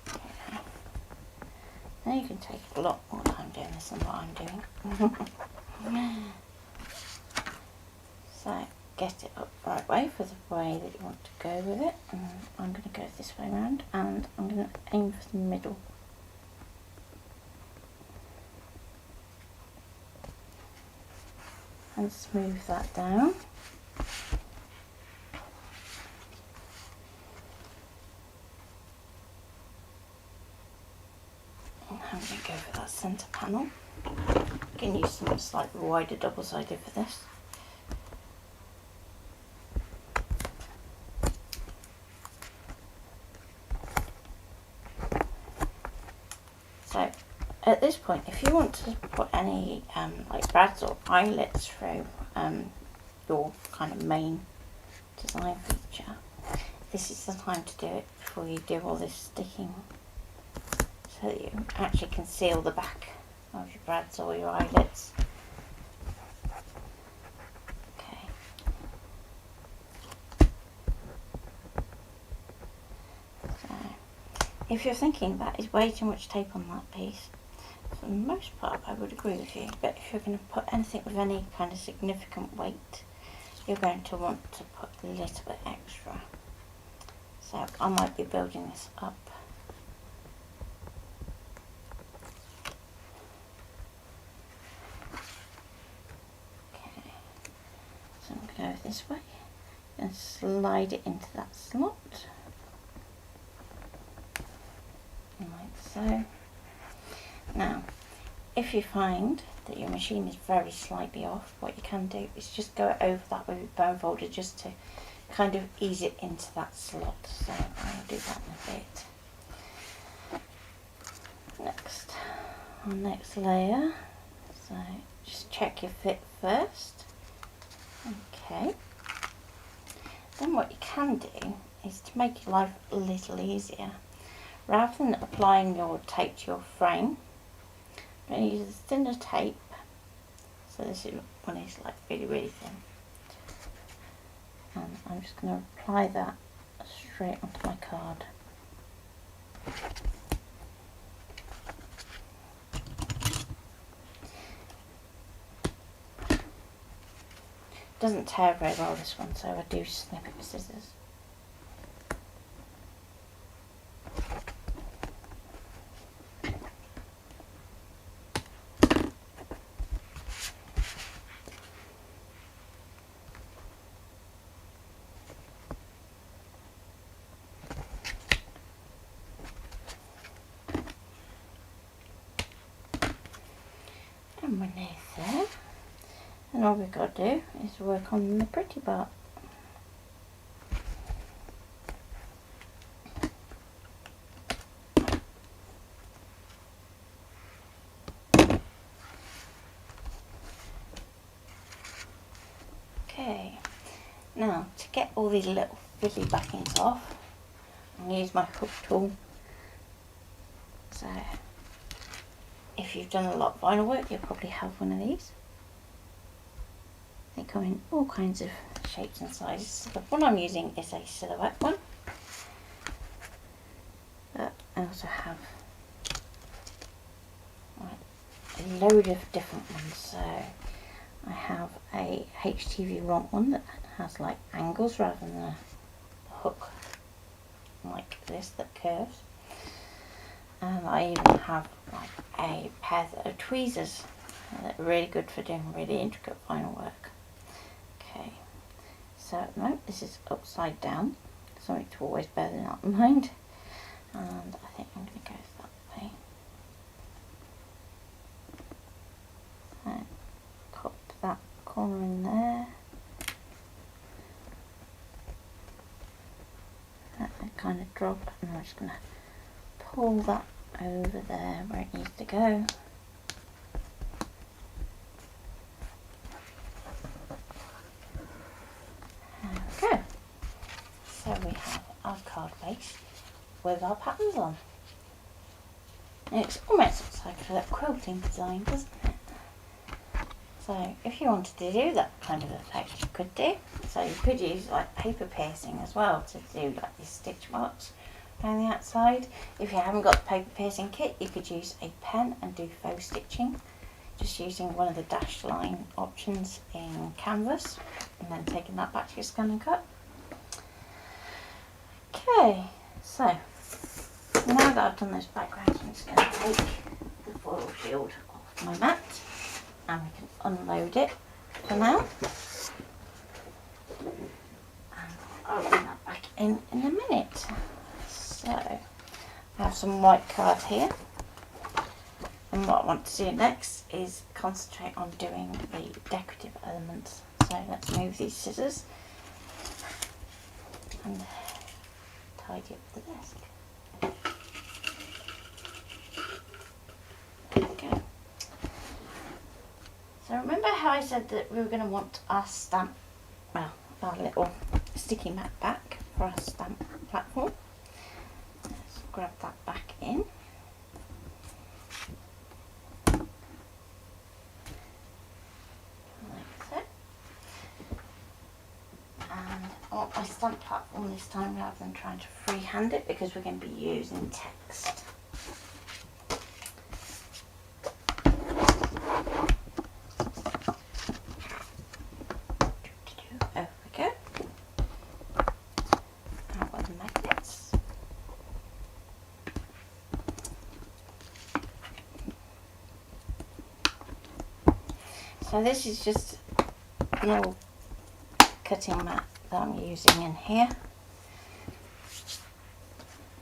Okay. Now you can take a lot more time doing this than what I'm doing. So get it up the right way for the way that you want to go with it. And I'm going to go this way around, and I'm going to aim for the middle. And smooth that down. And I'm going to go for that centre panel. You can use something slightly wider double-sided for this. So at this point, if you want to put any like brads or eyelets through your kind of main design feature, this is the time to do it before you do all this sticking, so that you actually conceal the back of your brads or your eyelets. Okay. So if you're thinking that is way too much tape on that piece, for the most part I would agree with you, but if you're going to put anything with any kind of significant weight, you're going to want to put a little bit extra. So I might be building this up. Okay, so I'm going to go this way and slide it into that slot, like so. Now, if you find that your machine is very slightly off, what you can do is just go over that with your bone folder just to kind of ease it into that slot. So I'll do that in a bit. Next, our next layer. So just check your fit first. Okay. Then what you can do is to make your life a little easier. Rather than applying your tape to your frame, I'm going to use a thinner tape. So this one is like really, really thin. And I'm just going to apply that straight onto my card. Doesn't tear very well, this one, so I do snip it with scissors. And we're near there. And all we've got to do is work on the pretty part. Okay, now to get all these little fiddly backings off, I'm going to use my hook tool. So if you've done a lot of vinyl work, you'll probably have one of these. They come in all kinds of shapes and sizes. So the one I'm using is a silhouette one. But I also have a load of different ones. So I have a HTV romp one that has like angles rather than a hook like this that curves. And I even have like a pair of tweezers that are really good for doing really intricate vinyl work. Okay, so no, this is upside down, something to always bear that in mind. And I think I'm going to go that way. So pop that corner in there. That kind of drop, and I'm just going to pull that over there where it needs to go. There we go. So we have our card base with our patterns on. And it almost looks like a quilting design, doesn't it? So if you wanted to do that kind of effect, you could do. So you could use like paper piercing as well to do like these stitch marks around the outside. If you haven't got the paper piercing kit, you could use a pen and do faux stitching, just using one of the dashed line options in Canvas and then taking that back to your ScanNCut. Okay, so now that I've done those backgrounds, I'm just going to take the foil shield off my mat and we can unload it for now. And I'll bring that back in a minute. So I have some white card here, and what I want to do next is concentrate on doing the decorative elements. So let's move these scissors and tidy up the desk. There we go. So remember how I said that we were going to want our stamp, well, our little sticky mat back for our stamp platform. Let's grab that back in. Like so. And I want my stamp platform this time rather than trying to freehand it, because we're going to be using text. There we go. Out with the magnets. So this is just an old cutting mat that I'm using in here.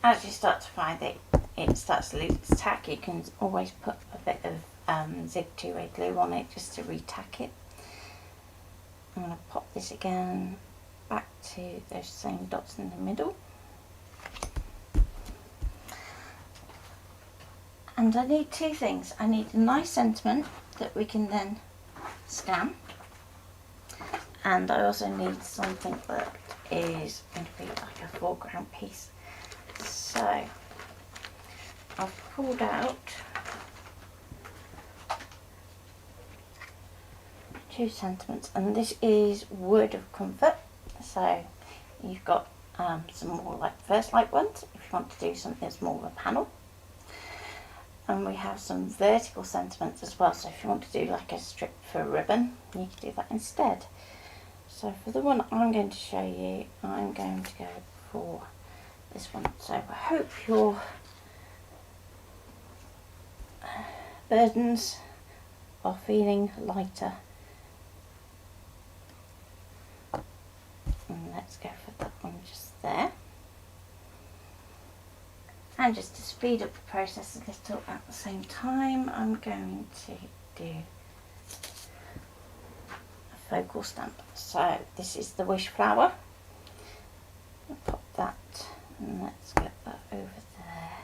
As you start to find that it starts to lose its tack, you can always put a bit of zig 2-way glue on it just to re-tack it. I'm going to pop this again back to those same dots in the middle. And I need two things. I need a nice sentiment that we can then scan, and I also need something that is going to be like a foreground piece. So I've pulled out two sentiments, and this is Word of Comfort. So you've got some more like verse like ones if you want to do something that's more of a panel. And we have some vertical sentiments as well, so if you want to do like a strip for a ribbon, you can do that instead. So for the one I'm going to show you, I'm going to go for this one. So I hope your burdens are feeling lighter. And let's go for that one just there. And just to speed up the process a little at the same time, I'm going to do a focal stamp. So this is the wish flower. I'll pop that and let's get that over there.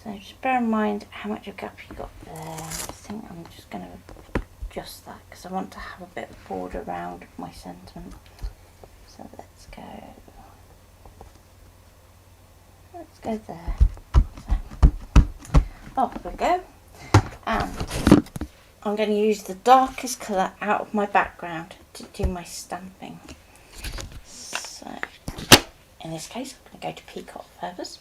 So just bear in mind how much of a gap you got there. I think I'm just going to adjust that because I want to have a bit of border around my sentiment. So let's go there. So, off we go. And I'm going to use the darkest colour out of my background to do my stamping. So in this case I'm going to go to Peacock Feathers.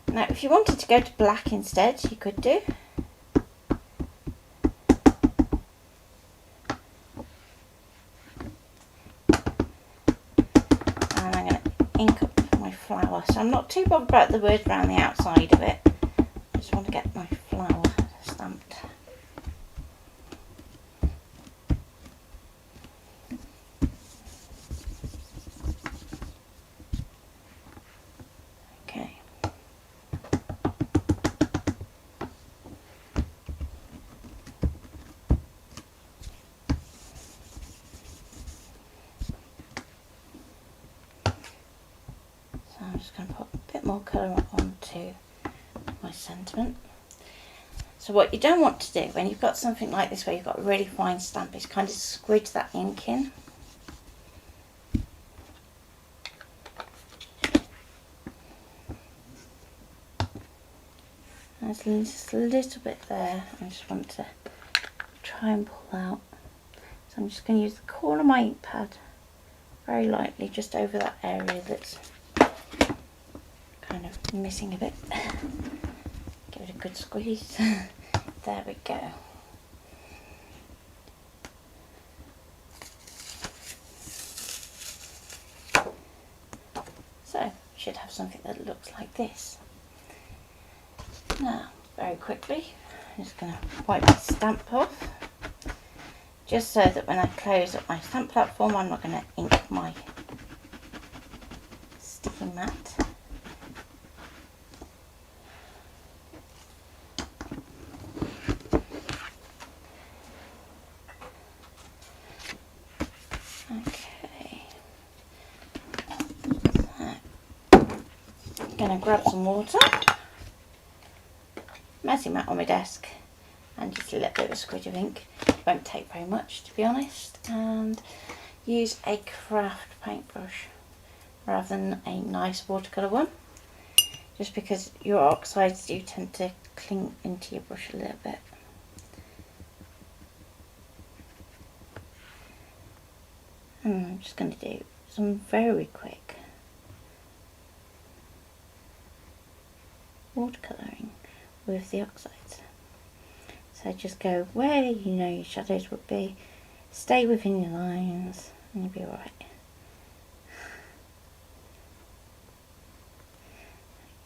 Now if you wanted to go to black instead, you could do. And I'm going to ink up my flower. So I'm not too bothered about the words around the outside of it. I just want to get my flower stamped. Okay. So I'm just going to put a bit more colour onto my sentiment. So what you don't want to do when you've got something like this where you've got a really fine stamp is kind of squidge that ink in. There's just a little bit there I just want to try and pull out. So I'm just going to use the corner of my ink pad very lightly just over that area that's kind of missing a bit. Give it a good squeeze. There we go. So you should have something that looks like this. Now, very quickly, I'm just going to wipe the stamp off, just so that when I close up my stamp platform, I'm not going to ink my sticky mat. Okay, so I'm going to grab some water. Messy mat on my desk and just a little bit of a squidge of ink. Won't take very much to be honest, and use a craft paintbrush rather than a nice watercolour one, just because your oxides do tend to cling into your brush a little bit. And I'm just going to do some very quick watercolouring with the oxides. So just go where you know your shadows would be, stay within your lines and you'll be alright.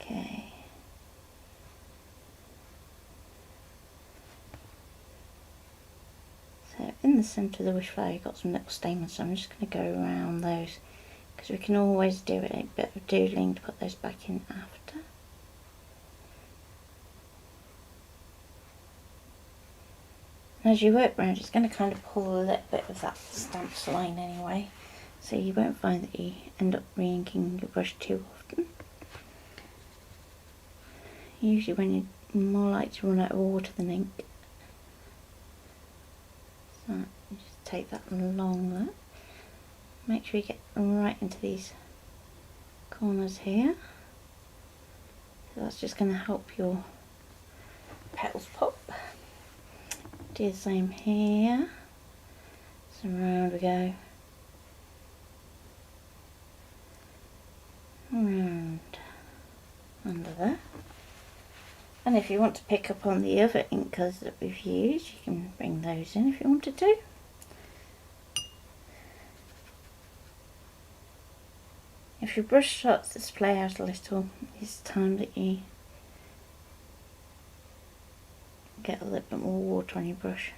Okay. So in the centre of the wish flower you've got some little stamens, so I'm just going to go around those because we can always do a bit of doodling to put those back in after. As you work round, it's going to kind of pull a little bit of that stamped line anyway, so you won't find that you end up re-inking your brush too often. Usually when you're more likely to run out of water than ink. So you just take that along there. Make sure you get right into these corners here. So that's just going to help your petals pop. Do the same here. So round we go. Round. under there. And if you want to pick up on the other ink colours that we've used, you can bring those in if you wanted to. If your brush starts to splay out a little, it's time that you get a little bit more water on your brush.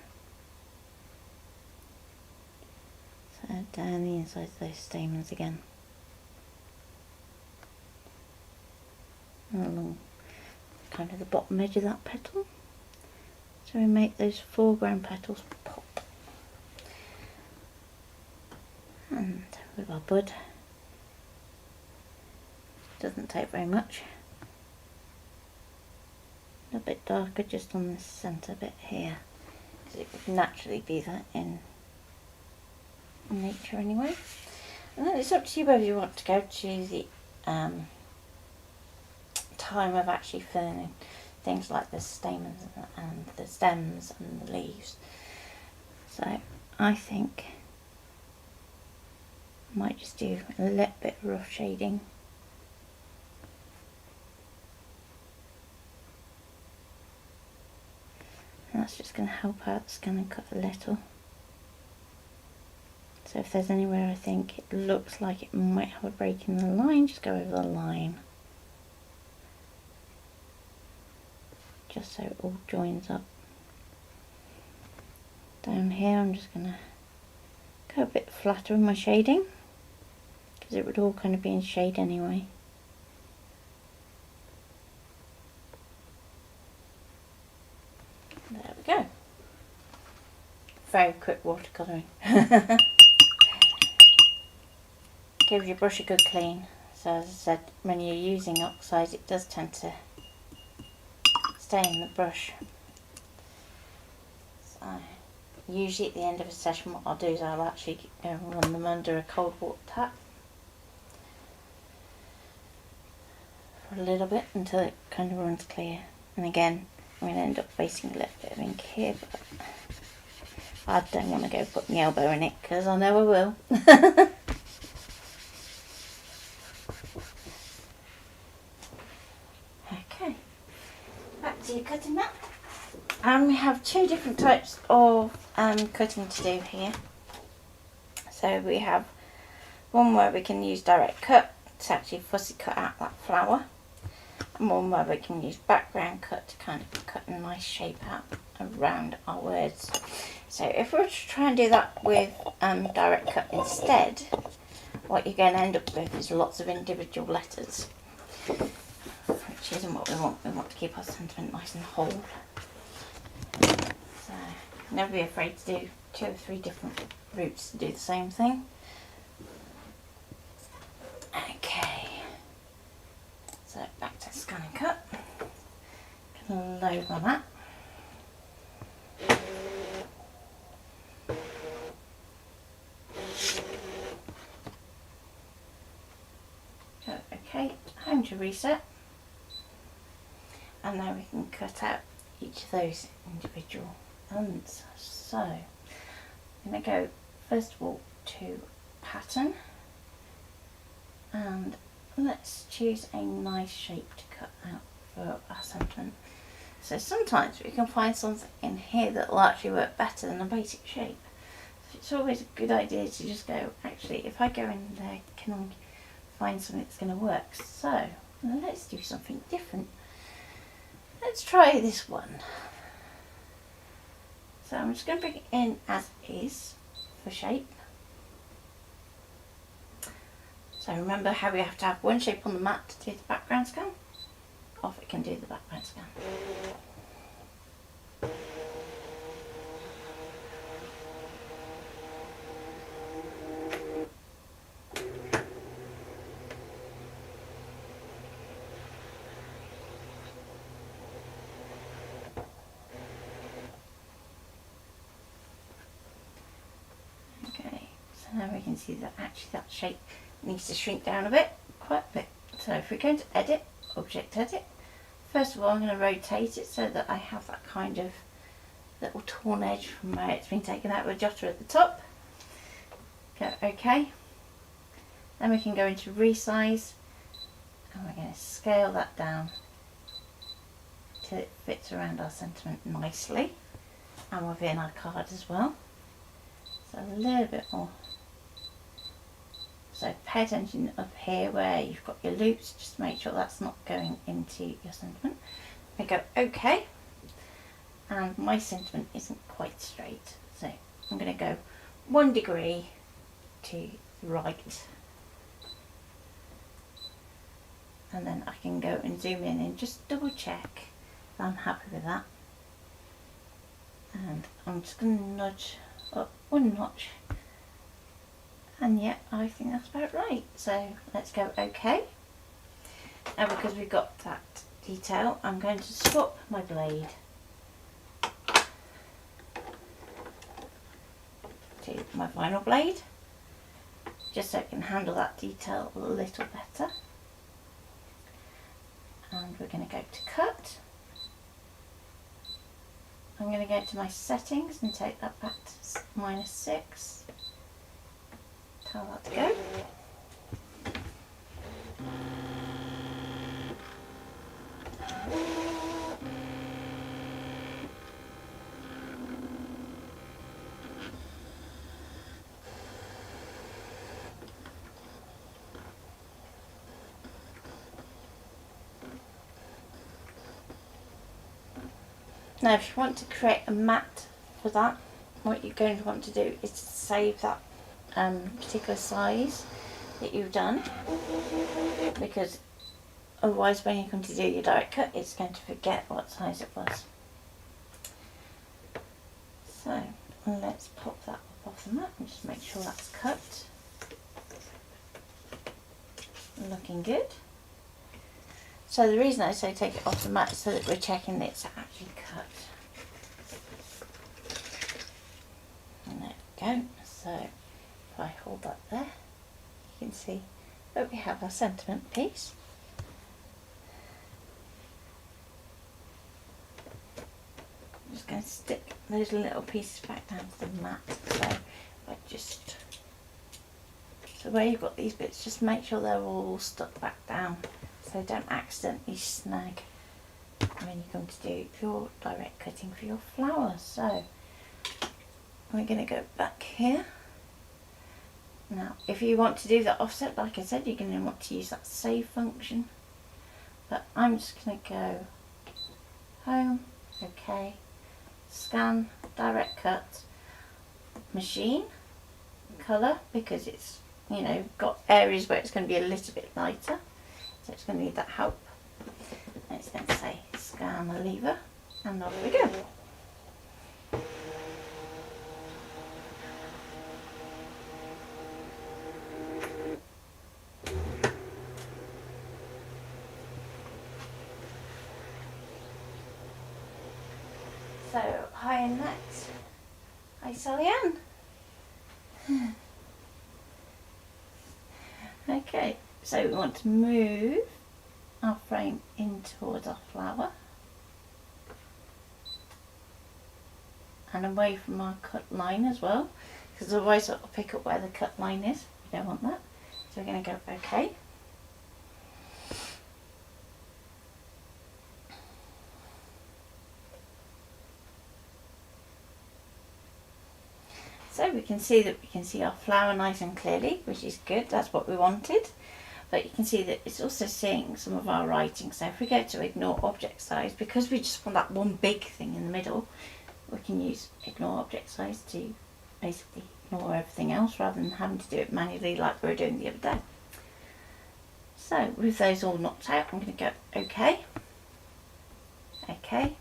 So down the inside of those stamens again. And along kind of the bottom edge of that petal. So we make those foreground petals pop. And with our bud, doesn't take very much. A bit darker just on this centre bit here, because it would naturally be that in nature anyway. And then it's up to you whether you want to go to the time of actually filling in things like the stamens and the stems and the leaves. So I think I might just do a little bit of rough shading. And that's just going to help out ScanNCut a little. So if there's anywhere I think it looks like it might have a break in the line, just go over the line. Just so it all joins up. Down here I'm just going to go a bit flatter with my shading, because it would all kind of be in shade anyway. There we go. Very quick watercolouring. Give your brush a good clean. So as I said, when you're using oxide, it does tend to stay in the brush. So usually at the end of a session what I'll do is I'll actually go and run them under a cold water tap for a little bit until it kind of runs clear. And again, I'm going to end up wasting a little bit of ink here, but I don't want to go put my elbow in it because I know I will. Okay, back to your cutting mat. And we have two different types of cutting to do here. So we have one where we can use direct cut to actually fussy cut out that flower, and one where we can use background cut to kind of cut a nice shape out around our words. So if we were to try and do that with direct cut instead, what you're going to end up with is lots of individual letters, which isn't what we want. We want to keep our sentiment nice and whole. So never be afraid to do 2 or 3 different routes to do the same thing. Okay, so back to ScanNCut. Gonna load my mat. Okay, home to reset, and now we can cut out each of those individual elements. So I'm going to go first of all to pattern, and let's choose a nice shape to cut out for our sentiment. So sometimes we can find something in here that will actually work better than a basic shape. So it's always a good idea to just go, actually, if I go in there, can I find something that's going to work? So let's do something different. Let's try this one. So I'm just going to bring it in as is for shape. So remember how we have to have one shape on the mat to do the background scan? Off it can do the background scan. Now we can see that actually that shape needs to shrink down a bit, quite a bit. So if we're going to edit, object edit, first of all I'm going to rotate it so that I have that kind of little torn edge from where it's been taken out with a jotter at the top. Go OK. Then we can go into resize, And we're going to scale that down till it fits around our sentiment nicely and within our card as well. So a little bit more. So pay attention up here where you've got your loops, just make sure that's not going into your sentiment. I go OK, and my sentiment isn't quite straight, so I'm going to go 1 degree to the right, and then I can go and zoom in and just double check that I'm happy with that. And I'm just going to nudge up 1 notch, and yeah, I think that's about right. So let's go OK. Now because we've got that detail, I'm going to swap my blade to my vinyl blade, just so it can handle that detail a little better. And we're going to go to cut. I'm going to go to my settings and take that back to -6. Tell that to go. Now if you want to create a mat for that, what you're going to want to do is to save that particular size that you've done, because otherwise when you come to do your direct cut it's going to forget what size it was. So let's pop that up off the mat and just make sure that's cut. Looking good. So the reason I say take it off the mat is so that we're checking that it's actually cut. And there we go. So if I hold that there, you can see that we have our sentiment piece. I'm just going to stick those little pieces back down to the mat. So I just, so where you've got these bits, just make sure they're all stuck back down, so don't accidentally snag when you come to do your direct cutting for your flowers. So we're going to go back here. Now if you want to do the offset, like I said, you're going to want to use that save function, but I'm just going to go home, OK, scan, direct cut, machine, colour, because it's, you know, got areas where it's going to be a little bit lighter, so it's going to need that help. And it's going to say scan the lever, and off we go. So, hi Annette. Hi Sally Ann. Okay, so we want to move our frame in towards our flower and away from our cut line as well, because otherwise it'll pick up where the cut line is. We don't want that. So we're going to go OK. So we can see that we can see our flower nice and clearly, which is good. That's what we wanted. But you can see that it's also seeing some of our writing. So if we go to ignore object size, because we just want that one big thing in the middle, we can use ignore object size to basically ignore everything else rather than having to do it manually like we were doing the other day. So with those all knocked out, I'm going to go OK. OK.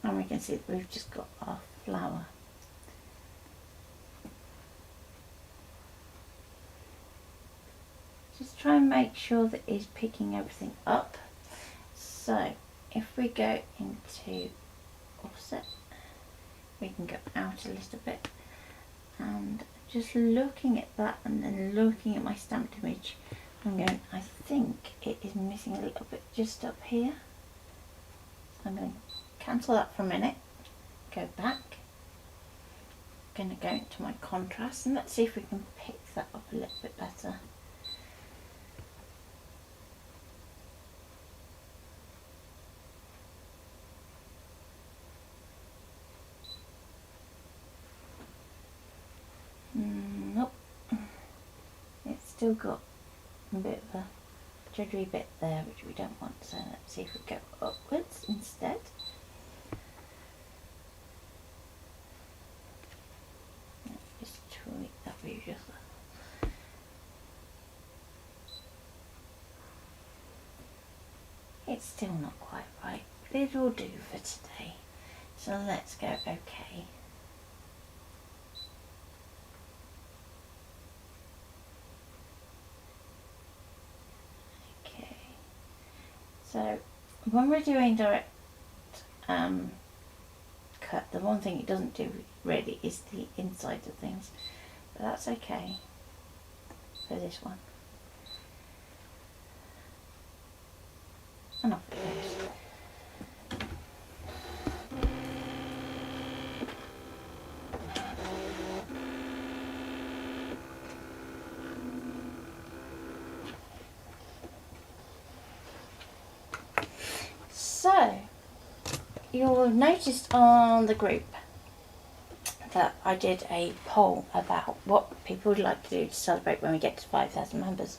And we can see that we've just got our flower. Just try and make sure that it's picking everything up. So if we go into offset, we can go out a little bit, and just looking at that and then looking at my stamped image, I'm going, I think it is missing a little bit just up here. So I'm going to cancel that for a minute, go back, I'm going to go into my contrast, and let's see if we can pick that up a little bit better. still got a bit of a juddery bit there which we don't want, so let's see if we go upwards instead. Just tweak that view just there. It's still not quite right, but it will do for today. So let's go OK. Okay. So when we're doing direct cut, the one thing it doesn't do really is the inside of things, but that's okay for this one. And off it goes. So, you'll have noticed on the group that I did a poll about what people would like to do to celebrate when we get to 5,000 members.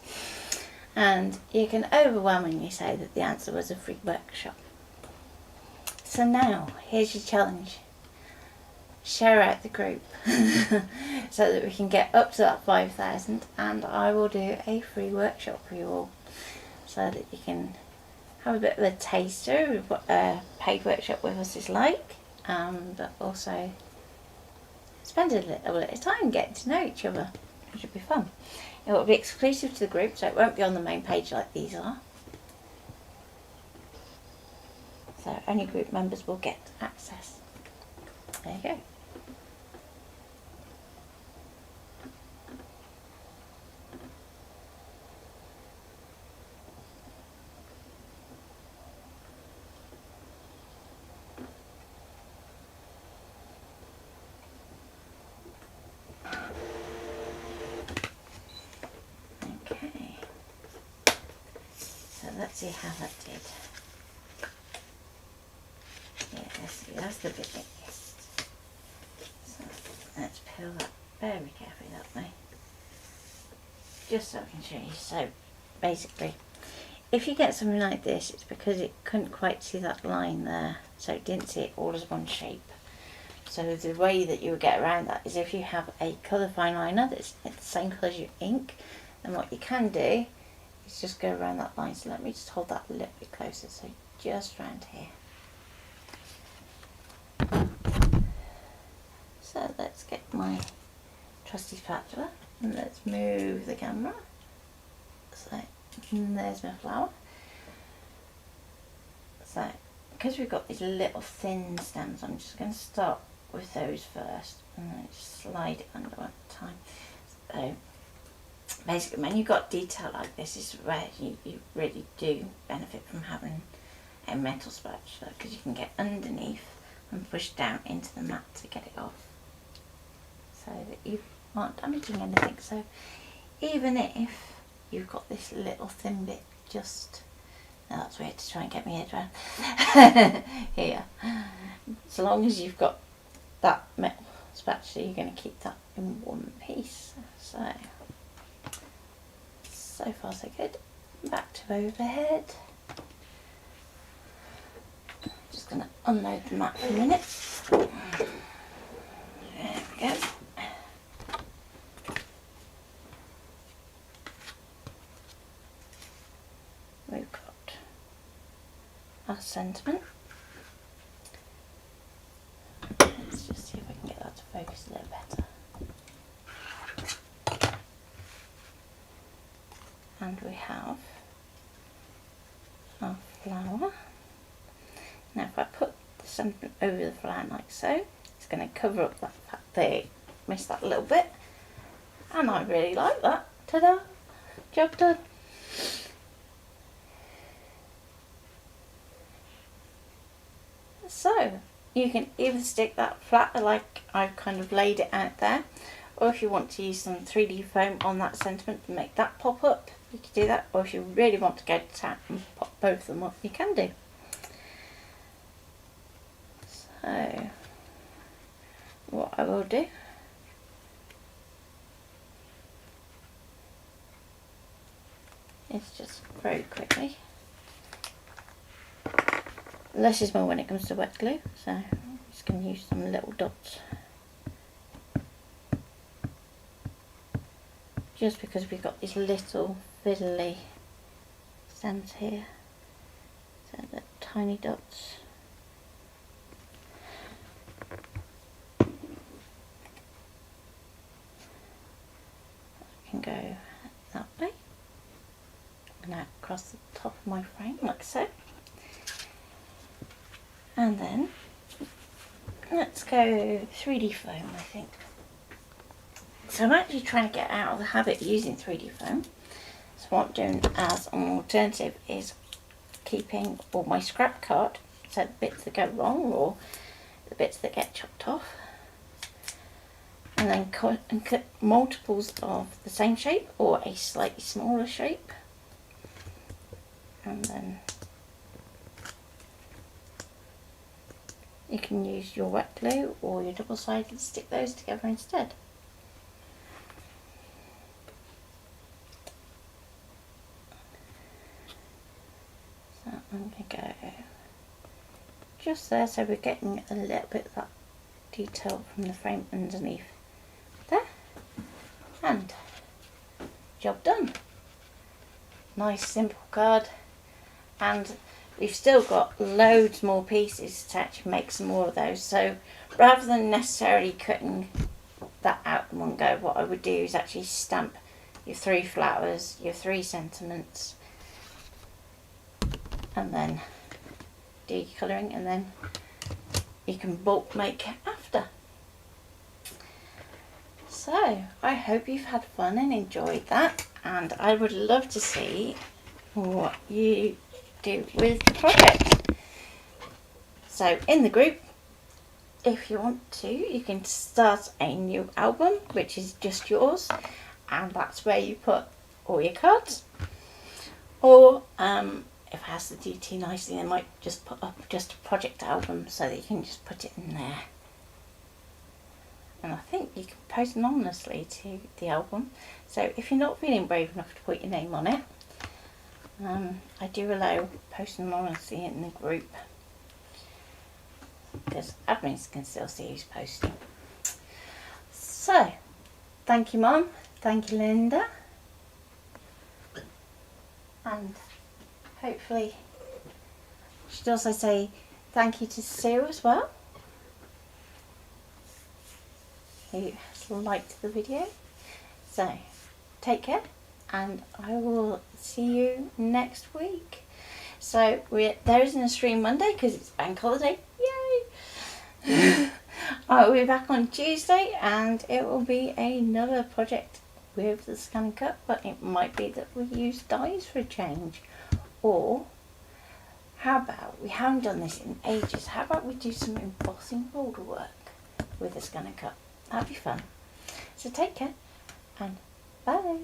And you can overwhelmingly say that the answer was a free workshop. So now, here's your challenge. Share out the group so that we can get up to that 5,000, and I will do a free workshop for you all so that you can have a bit of a taster of what a paid workshop with us is like, but also spend a little bit of time getting to know each other, which will be fun. It will be exclusive to the group, so it won't be on the main page like these are. So only group members will get access. There you go. Okay. So let's see how that did. Yeah, that's the biggest. So let's peel that very carefully that way, just so I can show you. So basically, if you get something like this, it's because it couldn't quite see that line there, so it didn't see it all as one shape. So the way that you would get around that is if you have a colour fine liner that's the same colour as your ink, then what you can do is just go around that line. So let me just hold that a little bit closer, so just around here. So let's get my trusty spatula and let's move the camera. So there's my flower. So because we've got these little thin stems, I'm just going to start with those first and then just slide it under one at a time. So basically when you've got detail like this, is where you really do benefit from having a metal spatula, because you can get underneath and push down into the mat to get it off, so that you aren't damaging anything. So even if you've got this little thin bit, just, now that's weird to try and get my head around, here, so long as you've got that metal spatula, you're going to keep that in one piece. So far so good. Back to overhead. Just going to unload the mat for a minute. There we go. We've got our sentiment. Let's just see if I can get that to focus a little better. And we have our flower. Now if I put the sentiment over the flower like so, it's going to cover up that fact they missed that little bit. And I really like that. Ta-da! Job done. So you can either stick that flat like I've kind of laid it out there, or if you want to use some 3D foam on that sentiment to make that pop up, you can do that. Or if you really want to go to town and pop both of them up, you can do. So what I will do this just very quickly. Less is more when it comes to wet glue, so I'm just going to use some little dots. Just because we've got these little fiddly stems here, so the tiny dots. I can go that way and out across the top of my frame like so. And then let's go 3D foam, I think. So I'm actually trying to get out of the habit of using 3D foam. So what I'm doing as an alternative is keeping all my scrap card, so the bits that go wrong or the bits that get chopped off, and then cut multiples of the same shape or a slightly smaller shape, and then you can use your wet glue or your double-sided and stick those together instead. So I'm going to go just there, so we're getting a little bit of that detail from the frame underneath there, and job done. Nice simple card, and we've still got loads more pieces to actually make some more of those. So rather than necessarily cutting that out in one go, what I would do is actually stamp your 3 flowers, your 3 sentiments, and then do your colouring, and then you can bulk make after. So I hope you've had fun and enjoyed that, and I would love to see what you do with the project. So in the group, if you want to, you can start a new album which is just yours, and that's where you put all your cards. Or if it has the DT nicely, they might just put up just a project album so that you can just put it in there. And I think you can post anonymously to the album, so if you're not feeling brave enough to put your name on it, I do allow posting anonymously in the group, because admins can still see who's posting. So, thank you Mum, thank you Linda, and hopefully I should also say thank you to Sue as well, who has liked the video. So, take care, and I will see you next week. So there isn't a stream Monday because it's bank holiday. Yay! I'll be back on Tuesday, and it will be another project with the ScanNCut, but it might be that we use dies for a change. Or how about, we haven't done this in ages, how about we do some embossing border work with the ScanNCut? That'd be fun. So take care, and bye.